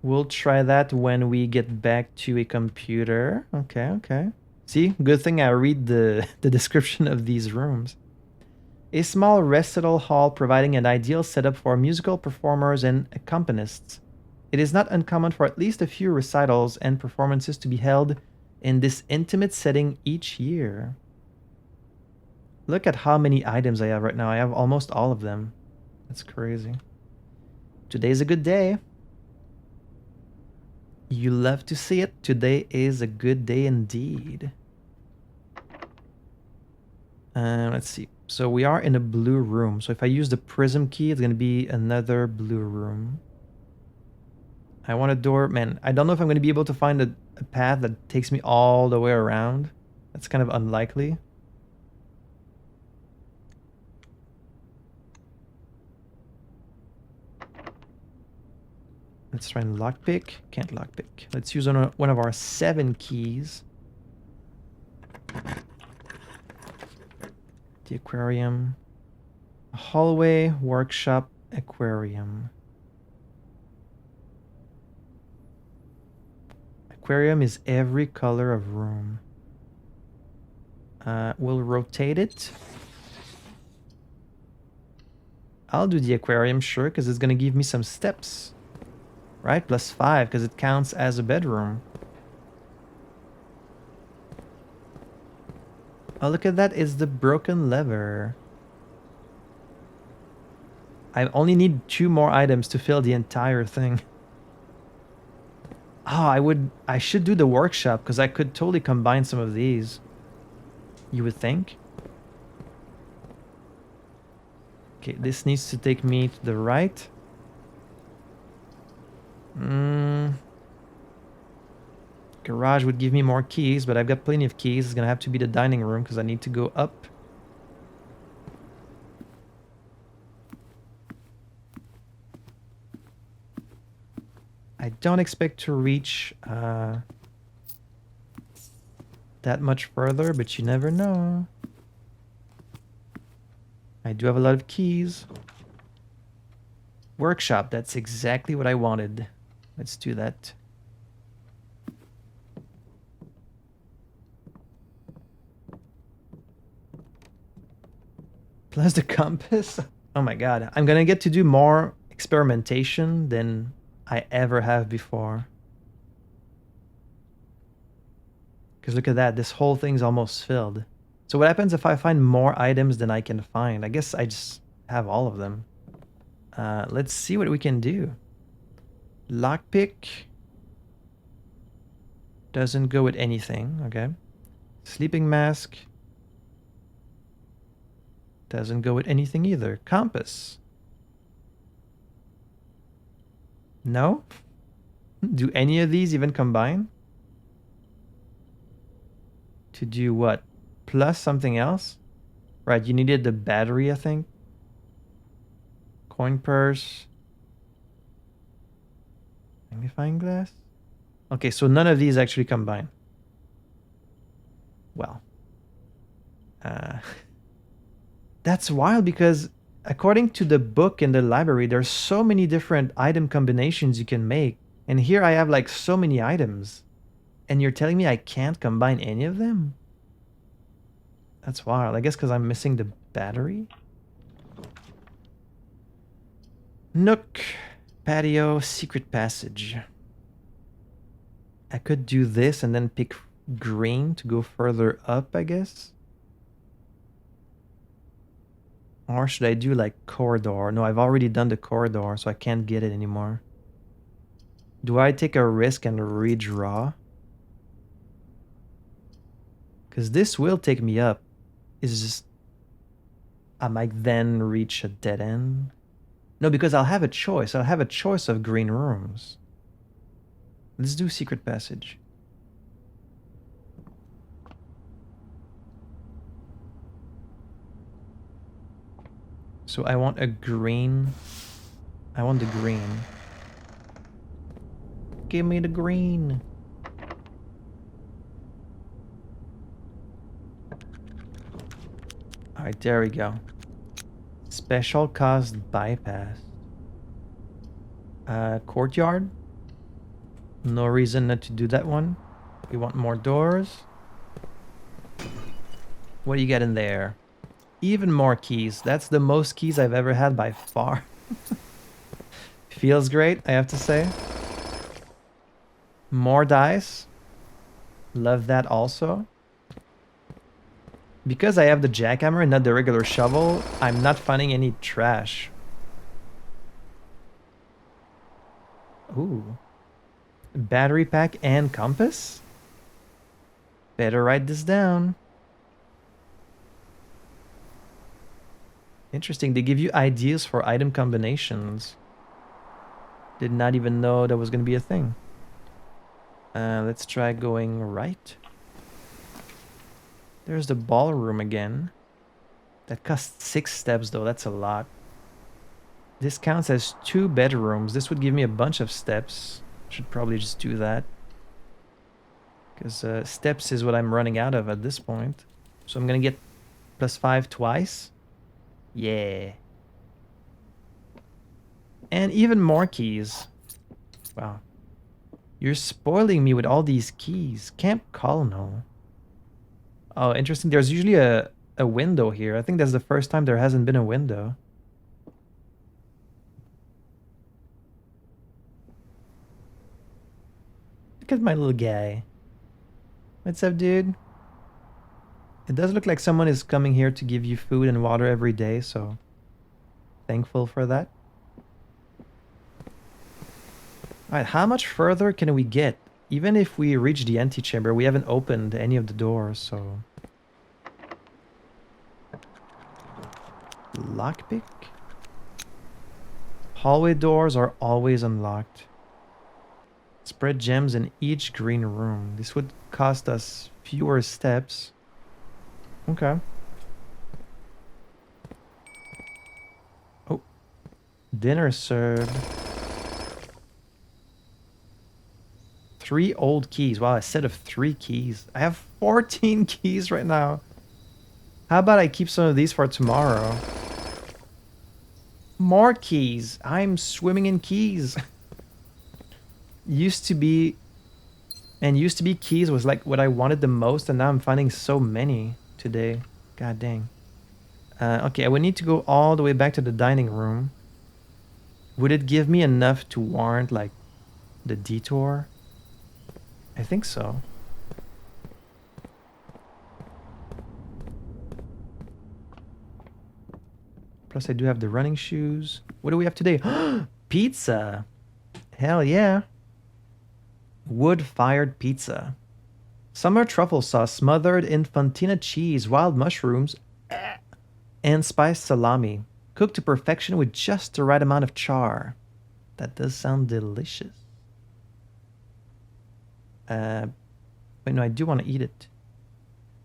We'll try that when we get back to a computer. Okay. See, good thing I read the description of these rooms. A small recital hall providing an ideal setup for musical performers and accompanists. It is not uncommon for at least a few recitals and performances to be held in this intimate setting each year. Look at how many items I have right now. I have almost all of them. That's crazy. Today's a good day. You love to see it. Today is a good day indeed. Let's see. So we are in a blue room. So if I use the prism key, it's going to be another blue room. I want a door. Man, I don't know if I'm going to be able to find a path that takes me all the way around. That's kind of unlikely. Let's try and lockpick. Can't lockpick. Let's use one of our 7 keys. The aquarium. A hallway, workshop, aquarium. Aquarium is every color of room. We'll rotate it. I'll do the aquarium, sure, because it's going to give me some steps. Right? +5, because it counts as a bedroom. Oh, look at that. It's the broken lever. I only need 2 more items to fill the entire thing. Oh, I should do the workshop because I could totally combine some of these. You would think. Okay, this needs to take me to the right. Garage would give me more keys, but I've got plenty of keys. It's gonna have to be the dining room because I need to go up. I don't expect to reach that much further, but you never know. I do have a lot of keys. Workshop, that's exactly what I wanted. Let's do that. Plus the compass. Oh my god, I'm gonna get to do more experimentation than I ever have before. Because look at that, this whole thing's almost filled. So what happens if I find more items than I can find? I guess I just have all of them. Let's see what we can do. Lockpick. Doesn't go with anything, okay. Sleeping mask. Doesn't go with anything either. Compass. No? Do any of these even combine? To do what? Plus something else? Right, you needed the battery, I think. Coin purse. Magnifying glass? Okay, so none of these actually combine. Well. That's wild because according to the book in the library, there's so many different item combinations you can make. And here I have like so many items. And you're telling me I can't combine any of them? That's wild. I guess because I'm missing the battery? Nook. Patio. Secret passage. I could do this and then pick green to go further up, I guess. Or should I do like corridor? No, I've already done the corridor, so I can't get it anymore. Do I take a risk and redraw? Because this will take me up. It's just... I might then reach a dead end. No, because I'll have a choice. I'll have a choice of green rooms. Let's do secret passage. So I want a green. I want the green. Give me the green. Alright, there we go. Special cost bypass. Courtyard. No reason not to do that one. We want more doors. What do you get in there? Even more keys. That's the most keys I've ever had by far. Feels great, I have to say. More dice. Love that also. Because I have the jackhammer and not the regular shovel, I'm not finding any trash. Ooh. Battery pack and compass? Better write this down. Interesting, they give you ideas for item combinations. Did not even know that was going to be a thing. Let's try going right. There's the ballroom again. That costs 6 steps though, that's a lot. This counts as 2 bedrooms. This would give me a bunch of steps. Should probably just do that. Because steps is what I'm running out of at this point. So I'm gonna get +5 twice. Yeah. And even more keys. Wow. You're spoiling me with all these keys. Camp Colonel. Oh, interesting. There's usually a window here. I think that's the first time there hasn't been a window. Look at my little guy. What's up, dude? It does look like someone is coming here to give you food and water every day, so thankful for that. Alright, how much further can we get? Even if we reach the antechamber, we haven't opened any of the doors, so... Lockpick? Hallway doors are always unlocked. Spread gems in each green room. This would cost us fewer steps. Okay. Oh. Dinner served. 3 old keys. Wow, a set of 3 keys. I have 14 keys right now. How about I keep some of these for tomorrow? More keys. I'm swimming in keys. Used to be keys was like what I wanted the most, and now I'm finding so many today. God dang. Okay, I would need to go all the way back to the dining room. Would it give me enough to warrant like the detour? I think so. Plus I do have the running shoes. What do we have today? Pizza. Hell yeah. Wood-fired pizza. Summer truffle sauce smothered in fontina cheese, wild mushrooms, and spiced salami. Cooked to perfection with just the right amount of char. That does sound delicious. Wait, no, I do want to eat it.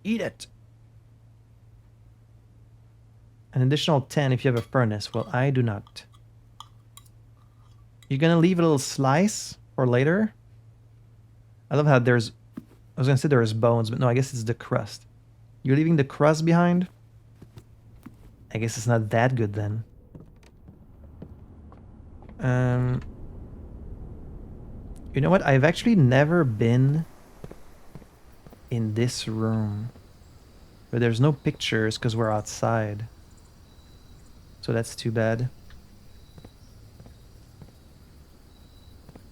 Eat it! An additional 10 if you have a furnace. Well, I do not. You're gonna leave a little slice for later? I love how there's... I was gonna say there's bones, but no, I guess it's the crust. You're leaving the crust behind? I guess it's not that good then. You know what? I've actually never been in this room. But there's no pictures because we're outside. So that's too bad.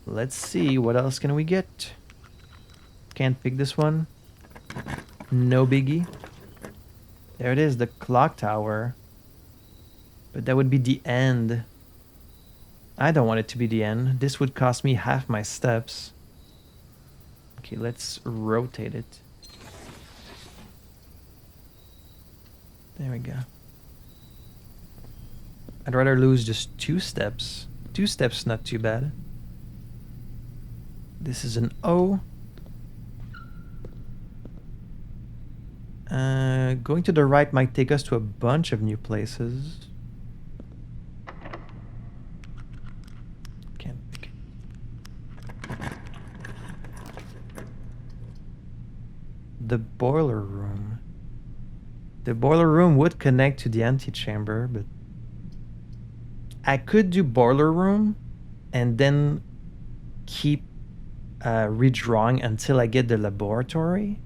Let's see, what else can we get? Can't pick this one. No biggie. There it is, the clock tower. But that would be the end. I don't want it to be the end. This would cost me half my steps. Okay, let's rotate it. There we go. I'd rather lose just 2 steps. 2 steps, not too bad. This is an O. Going to the right might take us to a bunch of new places. Can't pick it. The boiler room. The boiler room would connect to the antechamber, but I could do boiler room and then keep redrawing until I get the laboratory.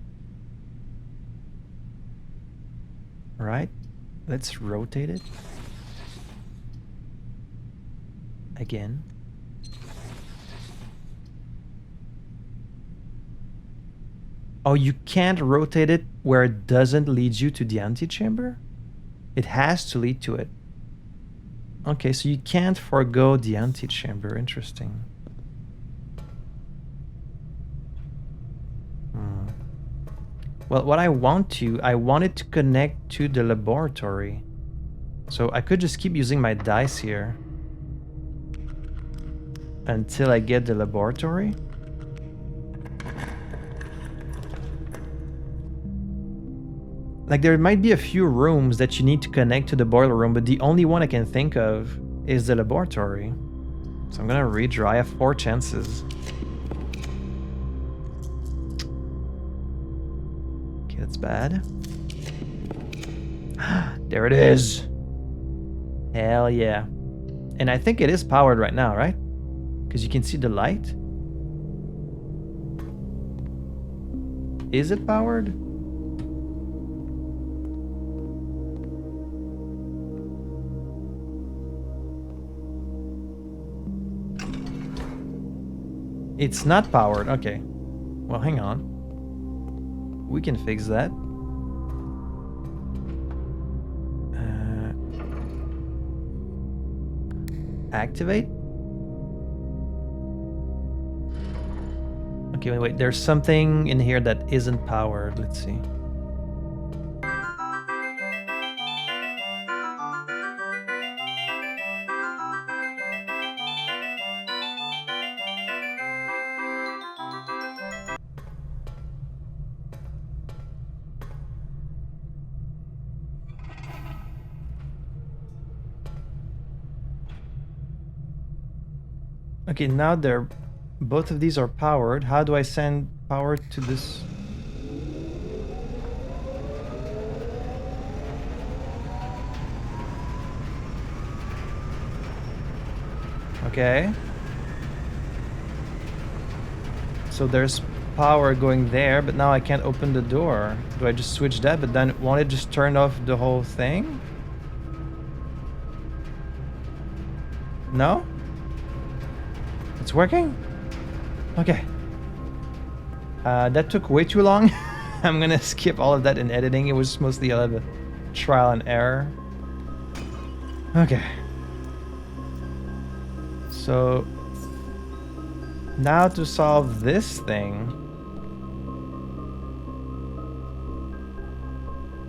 Right? Let's rotate it. Again. Oh, you can't rotate it where it doesn't lead you to the antechamber? It has to lead to it. Okay, so you can't forego the antechamber. Interesting. Well, what I want it to connect to the laboratory. So I could just keep using my dice here until I get the laboratory. Like, there might be a few rooms that you need to connect to the boiler room, but the only one I can think of is the laboratory. So I'm gonna redraw. I have 4 chances. Okay, that's bad. There it is. Hell yeah. And I think it is powered right now, right? Because you can see the light. Is it powered? It's not powered. Okay. Well, hang on. We can fix that. activate? Okay, wait, there's something in here that isn't powered. Let's see. Okay, now both of these are powered. How do I send power to this? Okay. So there's power going there, but now I can't open the door. Do I just switch that? But then won't it just turn off the whole thing? No? It's working? Okay. That took way too long. I'm gonna skip all of that in editing. It was mostly a lot of trial and error. Okay. So now to solve this thing.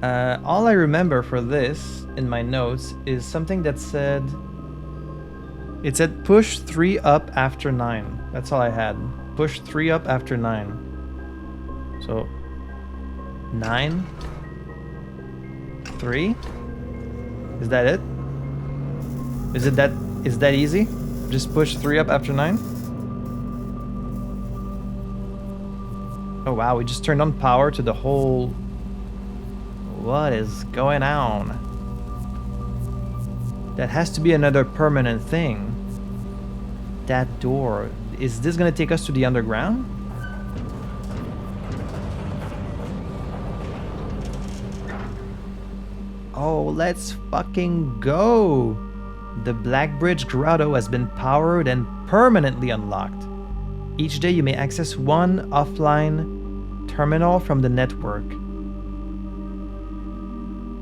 All I remember for this in my notes is something that said... It said push 3 up after 9. That's all I had. Push 3 up after 9. So 9, 3. Is that it? Is that easy? Just push 3 up after 9? Oh wow, we just turned on power to the whole... What is going on? That has to be another permanent thing. That door. Is this gonna take us to the underground? Oh, let's fucking go! The Black Bridge Grotto has been powered and permanently unlocked. Each day you may access one offline terminal from the network.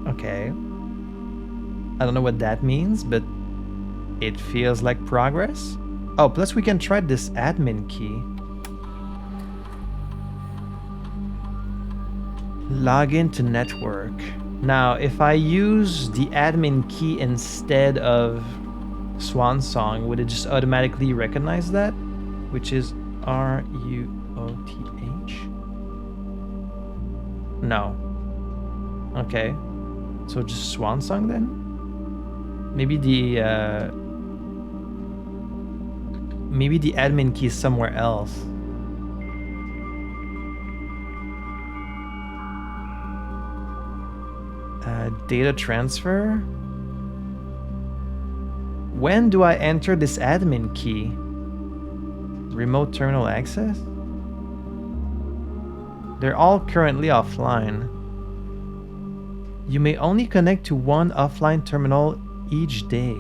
Okay. I don't know what that means, but it feels like progress. Oh, plus we can try this admin key. Log into network. Now, if I use the admin key instead of Swan Song, would it just automatically recognize that? Which is RUOTH? No. Okay. So just Swan Song then? Maybe the admin key is somewhere else. Data transfer? When do I enter this admin key? Remote terminal access? They're all currently offline. You may only connect to one offline terminal each day.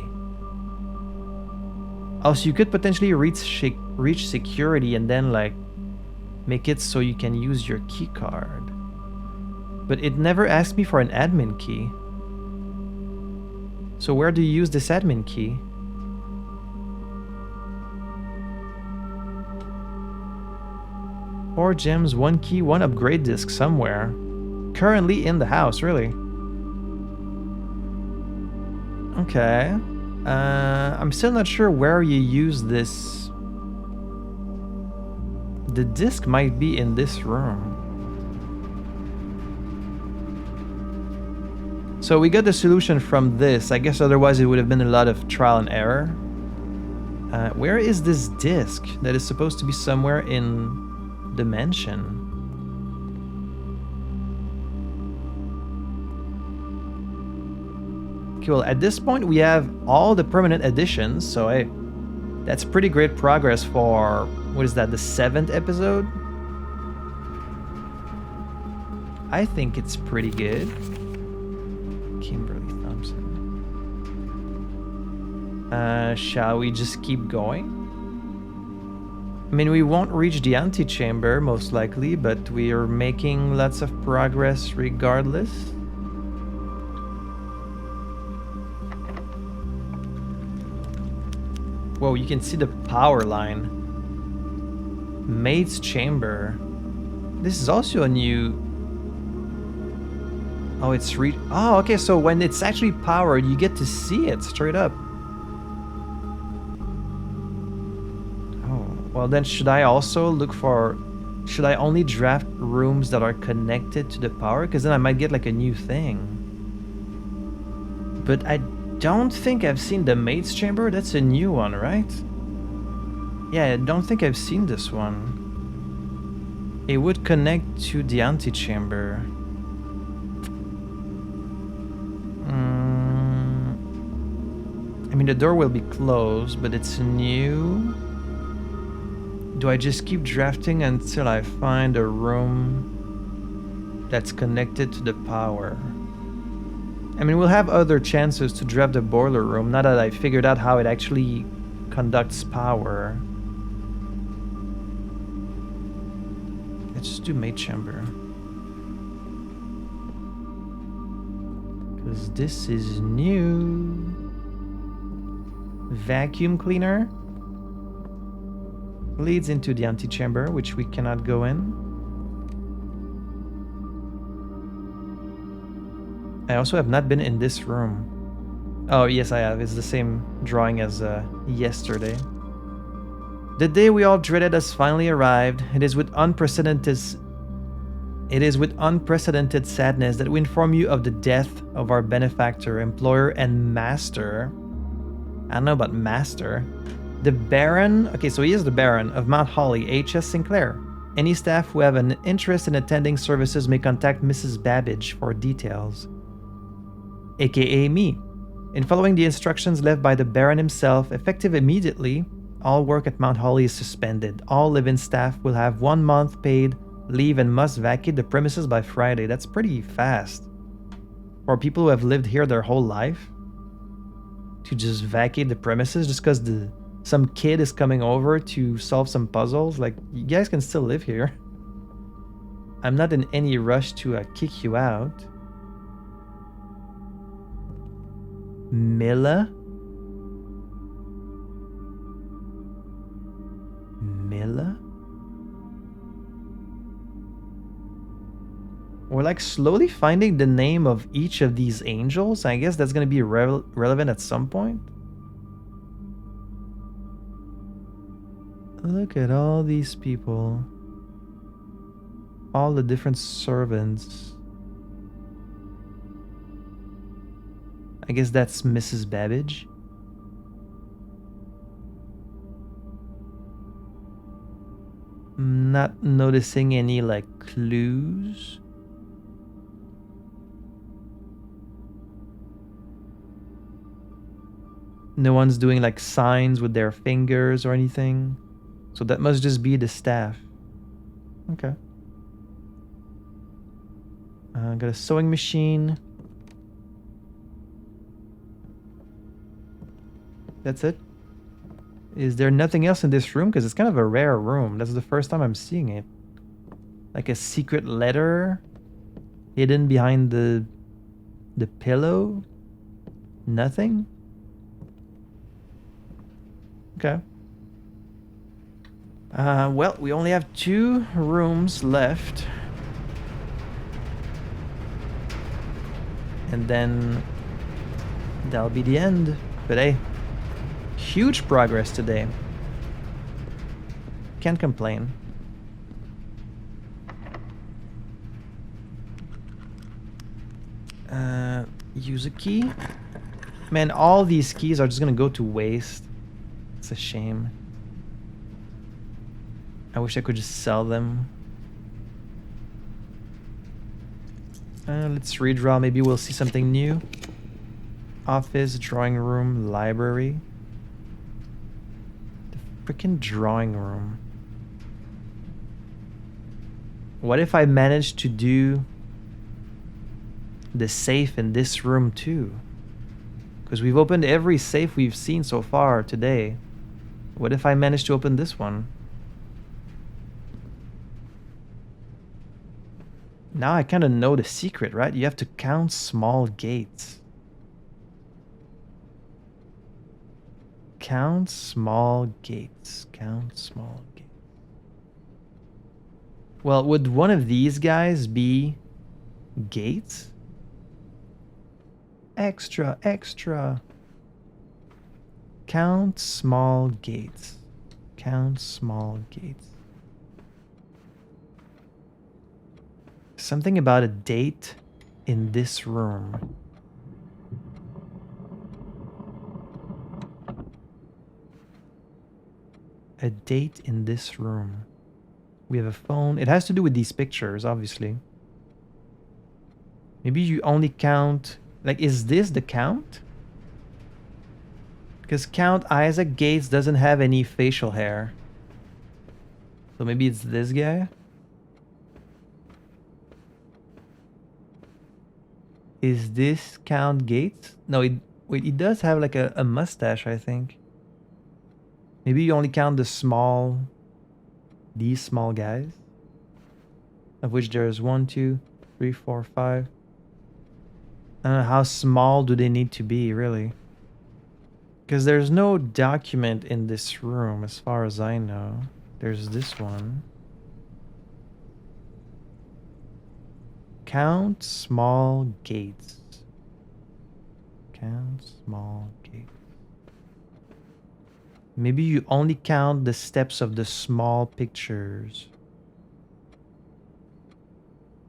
Also, you could potentially reach security and then like make it so you can use your key card. But it never asked me for an admin key. So where do you use this admin key? Four gems, 1 key, 1 upgrade disc somewhere. Currently in the house, really. Okay. I'm still not sure where you use this. The disc might be in this room. So we got the solution from this. I guess otherwise it would have been a lot of trial and error. Where is this disc that is supposed to be somewhere in the mansion? Okay, well, at this point we have all the permanent additions, so hey, that's pretty great progress for, what is that, the 7th episode? I think it's pretty good. Kimberly Thompson. Shall we just keep going? I mean, we won't reach the antechamber most likely, but we are making lots of progress regardless. Whoa, you can see the power line. Maid's chamber. This is also a new... Oh, it's oh, okay, so when it's actually powered, you get to see it straight up. Oh, well then should I also look for... Should I only draft rooms that are connected to the power? Because then I might get like a new thing. But I don't think I've seen the maid's chamber. That's a new one, right? Yeah, I don't think I've seen this one. It would connect to the antechamber. I mean, the door will be closed, but it's new. Do I just keep drafting until I find a room that's connected to the power? I mean, we'll have other chances to draft the boiler room now that I figured out how it actually conducts power. Let's just do maid chamber. Because this is new. Vacuum cleaner. Leads into the antechamber, which we cannot go in. I also have not been in this room. Oh, yes, I have. It's the same drawing as yesterday. The day we all dreaded has finally arrived. It is with unprecedented sadness that we inform you of the death of our benefactor, employer, and master. I don't know about master. The Baron, okay, so he is the Baron of Mount Holly, H.S. Sinclair. Any staff who have an interest in attending services may contact Mrs. Babbage for details. AKA me. In following the instructions left by the Baron himself, effective immediately, all work at Mount Holly is suspended. All live-in staff will have 1 month paid leave and must vacate the premises by Friday. That's pretty fast. For people who have lived here their whole life, to just vacate the premises just because some kid is coming over to solve some puzzles. Like, you guys can still live here. I'm not in any rush to kick you out. Milla? Milla? We're like slowly finding the name of each of these angels. I guess that's going to be relevant at some point. Look at all these people. All the different servants. I guess that's Mrs. Babbage. Not noticing any like clues. No one's doing like signs with their fingers or anything. So that must just be the staff. Okay. Got a sewing machine. That's it. Is there nothing else in this room? Because it's kind of a rare room. That's the first time I'm seeing it. Like a secret letter hidden behind the pillow. Nothing. Okay. Well, we only have 2 rooms left. And then that'll be the end. But hey, huge progress today. Can't complain. Use a key. Man, all these keys are just gonna go to waste. It's a shame. I wish I could just sell them. Let's redraw. Maybe we'll see something new. Office, drawing room, library. The freaking drawing room. What if I managed to do the safe in this room too? Because we've opened every safe we've seen so far today. What if I managed to open this one? Now I kind of know the secret, right? You have to count small gates. Count small gates. Count small gates. Well, would one of these guys be gates? Extra, extra. Count small gates. Count small gates. Something about a date in this room. A date in this room. We have a phone. It has to do with these pictures, obviously. Maybe you only count... Like, is this the count? Because Count Isaac Gates doesn't have any facial hair. So maybe it's this guy? Is this Count Gates? No, wait, he does have like a mustache, I think. Maybe you only count the small... These small guys. Of which there's 1, 2, 3, 4, 5. I don't know, how small do they need to be, really? Because there's no document in this room, as far as I know. There's this one. Count small gates. Count small gates. Maybe you only count the steps of the small pictures.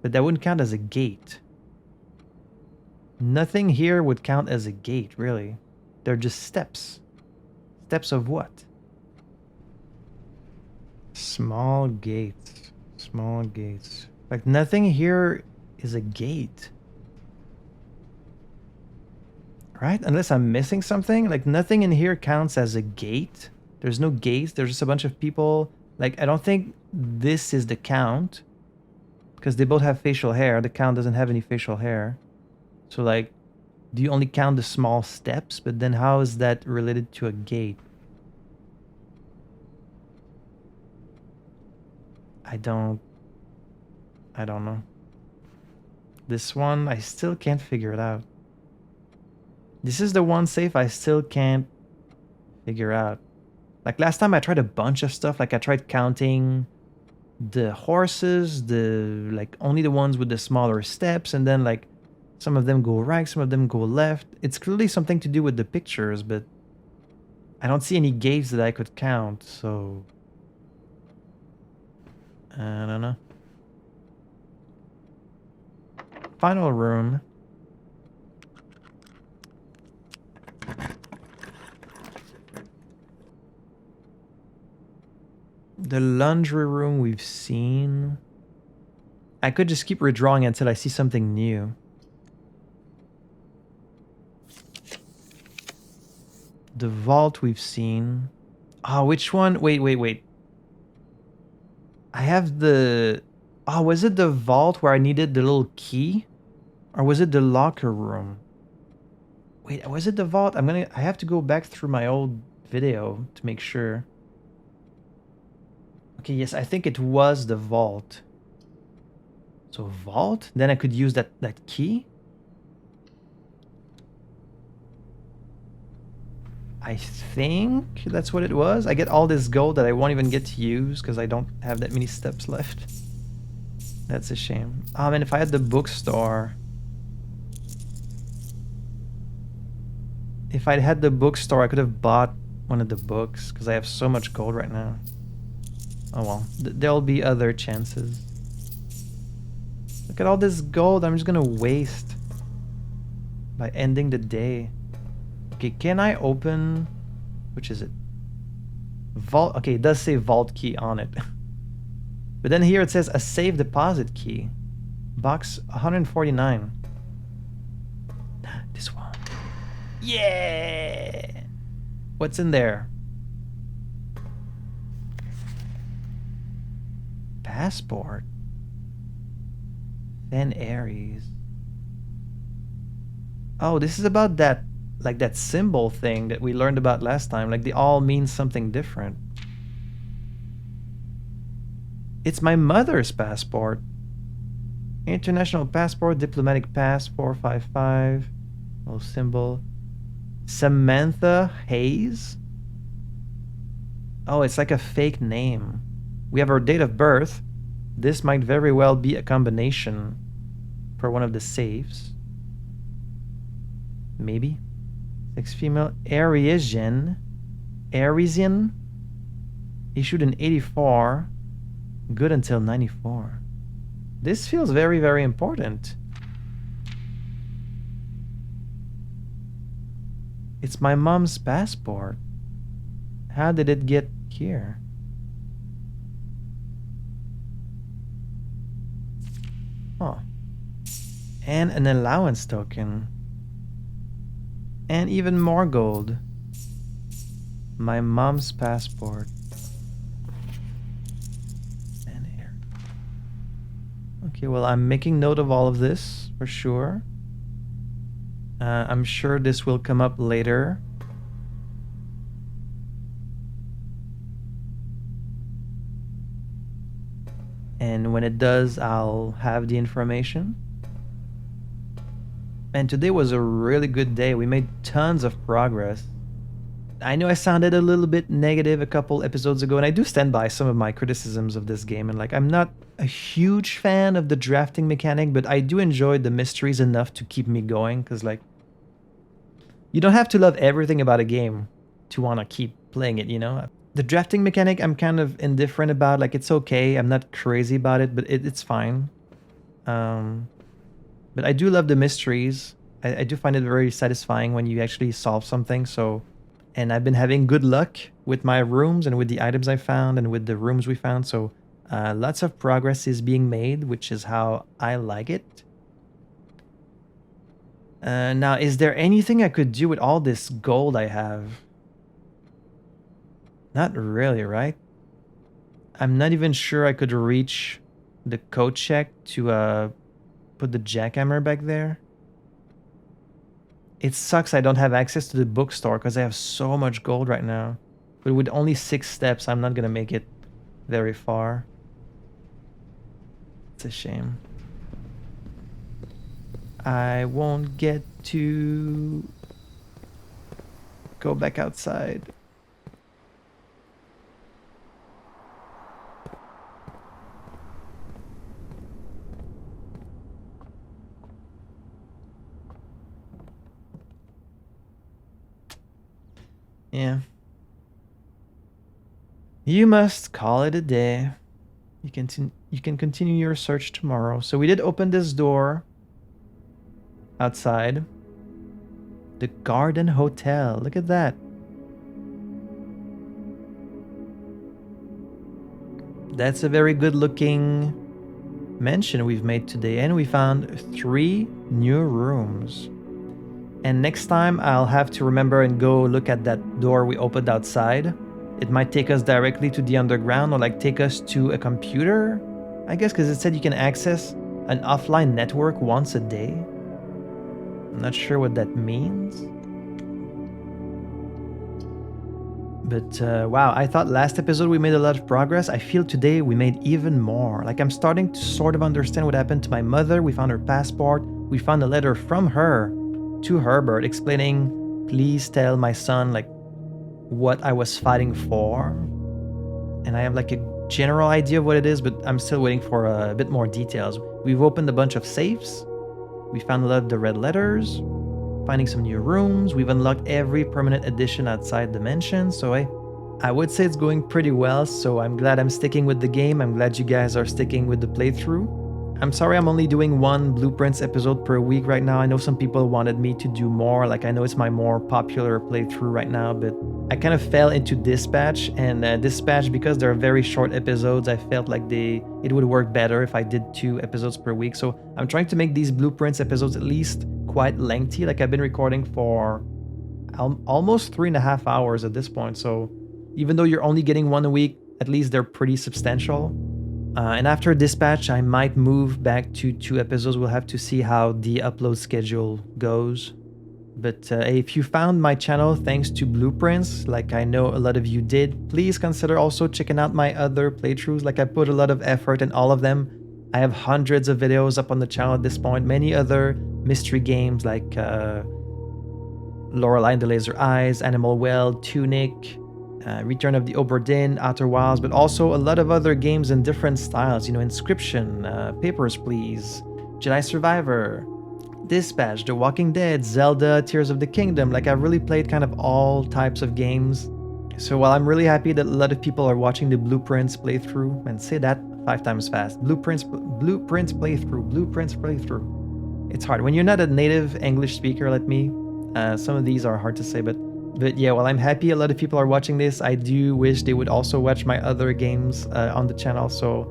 But that wouldn't count as a gate. Nothing here would count as a gate, really. They're just steps. Steps of what? Small gates. Small gates. Like, nothing here is a gate. Right? Unless I'm missing something. Like, nothing in here counts as a gate. There's no gates. There's just a bunch of people. Like, I don't think this is the count. Because they both have facial hair. The count doesn't have any facial hair. So, like, do you only count the small steps? But then how is that related to a gate? I don't know. This one, I still can't figure it out. This is the one safe I still can't figure out. Like, last time I tried a bunch of stuff. Like, I tried counting the horses, like, only the ones with the smaller steps, and then, like, some of them go right, some of them go left. It's clearly something to do with the pictures, but I don't see any gates that I could count, so I don't know. Final room. The laundry room we've seen. I could just keep redrawing until I see something new. The vault we've seen. Oh, which one? Wait. I have the... Oh, was it the vault where I needed the little key? Or was it the locker room? Wait, was it the vault? I have to go back through my old video to make sure. Okay, yes, I think it was the vault. So vault? Then I could use that key? I think that's what it was. I get all this gold that I won't even get to use because I don't have that many steps left. That's a shame. Oh man, if I had the bookstore. If I'd had the bookstore, I could have bought one of the books because I have so much gold right now. Oh well, there'll be other chances. Look at all this gold I'm just gonna waste by ending the day. Okay, can I open... Which is it? Vault... Okay, it does say vault key on it. But then here it says a safe deposit key. Box 149. This one. Yeah! What's in there? Passport. Then Aries. Oh, this is about that... Like that symbol thing that we learned about last time. Like they all mean something different. It's my mother's passport. International passport, diplomatic pass, 455. Little symbol. Samantha Hayes. Oh, it's like a fake name. We have our date of birth. This might very well be a combination for one of the safes. Maybe. Sex female. Arisian. Issued in 84. Good until 94. This feels very, very important. It's my mom's passport. How did it get here? Oh. And an allowance token. And even more gold. My mom's passport. And here. Okay, well, I'm making note of all of this for sure. I'm sure this will come up later. And when it does, I'll have the information. And today was a really good day. We made tons of progress. I know I sounded a little bit negative a couple episodes ago, and I do stand by some of my criticisms of this game. And like, I'm not a huge fan of the drafting mechanic, but I do enjoy the mysteries enough to keep me going. Because like, you don't have to love everything about a game to want to keep playing it, you know? The drafting mechanic, I'm kind of indifferent about. Like, it's okay. I'm not crazy about it, but it's fine. But I do love the mysteries. I do find it very satisfying when you actually solve something. So, and I've been having good luck with my rooms and with the items I found and with the rooms we found. So, lots of progress is being made, which is how I like it. Now, is there anything I could do with all this gold I have? Not really, right? I'm not even sure I could reach the code check to put the jackhammer back there. It sucks I don't have access to the bookstore because I have so much gold right now. But with only 6 steps, I'm not gonna make it very far. It's a shame. I won't get to go back outside. Yeah. You must call it a day. You can continue your search tomorrow. So we did open this door outside. The Garden Hotel. Look at that. That's a very good looking mansion we've made today. And we found 3 new rooms. And next time I'll have to remember and go look at that door we opened outside. It might take us directly to the underground or like take us to a computer, I guess, because it said you can access an offline network once a day. I'm not sure what that means. But wow, I thought last episode we made a lot of progress. I feel today we made even more. Like, I'm starting to sort of understand what happened to my mother. We found her passport. We found a letter from her to Herbert explaining, please tell my son like what I was fighting for. And I have like a general idea of what it is, but I'm still waiting for a bit more details. We've opened a bunch of safes. We found a lot of the red letters, finding some new rooms. We've unlocked every permanent addition outside the mansion. So I would say it's going pretty well. So I'm glad I'm sticking with the game. I'm glad you guys are sticking with the playthrough. I'm sorry I'm only doing 1 Blueprints episode per week right now. I know some people wanted me to do more. Like, I know it's my more popular playthrough right now, but I kind of fell into Dispatch. And Dispatch, because they're very short episodes, I felt like it would work better if I did 2 episodes per week. So I'm trying to make these Blueprints episodes at least quite lengthy. Like, I've been recording for almost 3.5 hours at this point. So even though you're only getting 1 a week, at least they're pretty substantial. And after Dispatch, I might move back to 2 episodes. We'll have to see how the upload schedule goes. But if you found my channel thanks to Blueprints, like I know a lot of you did, please consider also checking out my other playthroughs. Like, I put a lot of effort in all of them. I have hundreds of videos up on the channel at this point. Many other mystery games like Lorelei and the Laser Eyes, Animal Well, Tunic, Return of the Obra Dinn, Outer Wilds, but also a lot of other games in different styles. Inscription, Papers, Please, Jedi Survivor, Dispatch, The Walking Dead, Zelda, Tears of the Kingdom. I've really played kind of all types of games. So while I'm really happy that a lot of people are watching the Blueprints playthrough, and say that 5 times fast, Blueprints playthrough. It's hard. When you're not a native English speaker like me, some of these are hard to say, but yeah, while I'm happy a lot of people are watching this, I do wish they would also watch my other games on the channel. So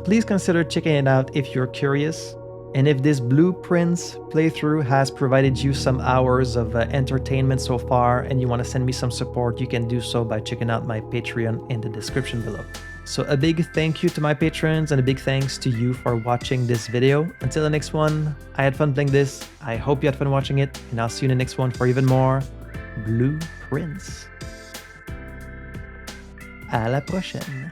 please consider checking it out if you're curious. And if this Blueprints playthrough has provided you some hours of entertainment so far and you want to send me some support, you can do so by checking out my Patreon in the description below. So a big thank you to my patrons and a big thanks to you for watching this video. Until the next one, I had fun playing this. I hope you had fun watching it, and I'll see you in the next one for even more Blueprints. À la prochaine.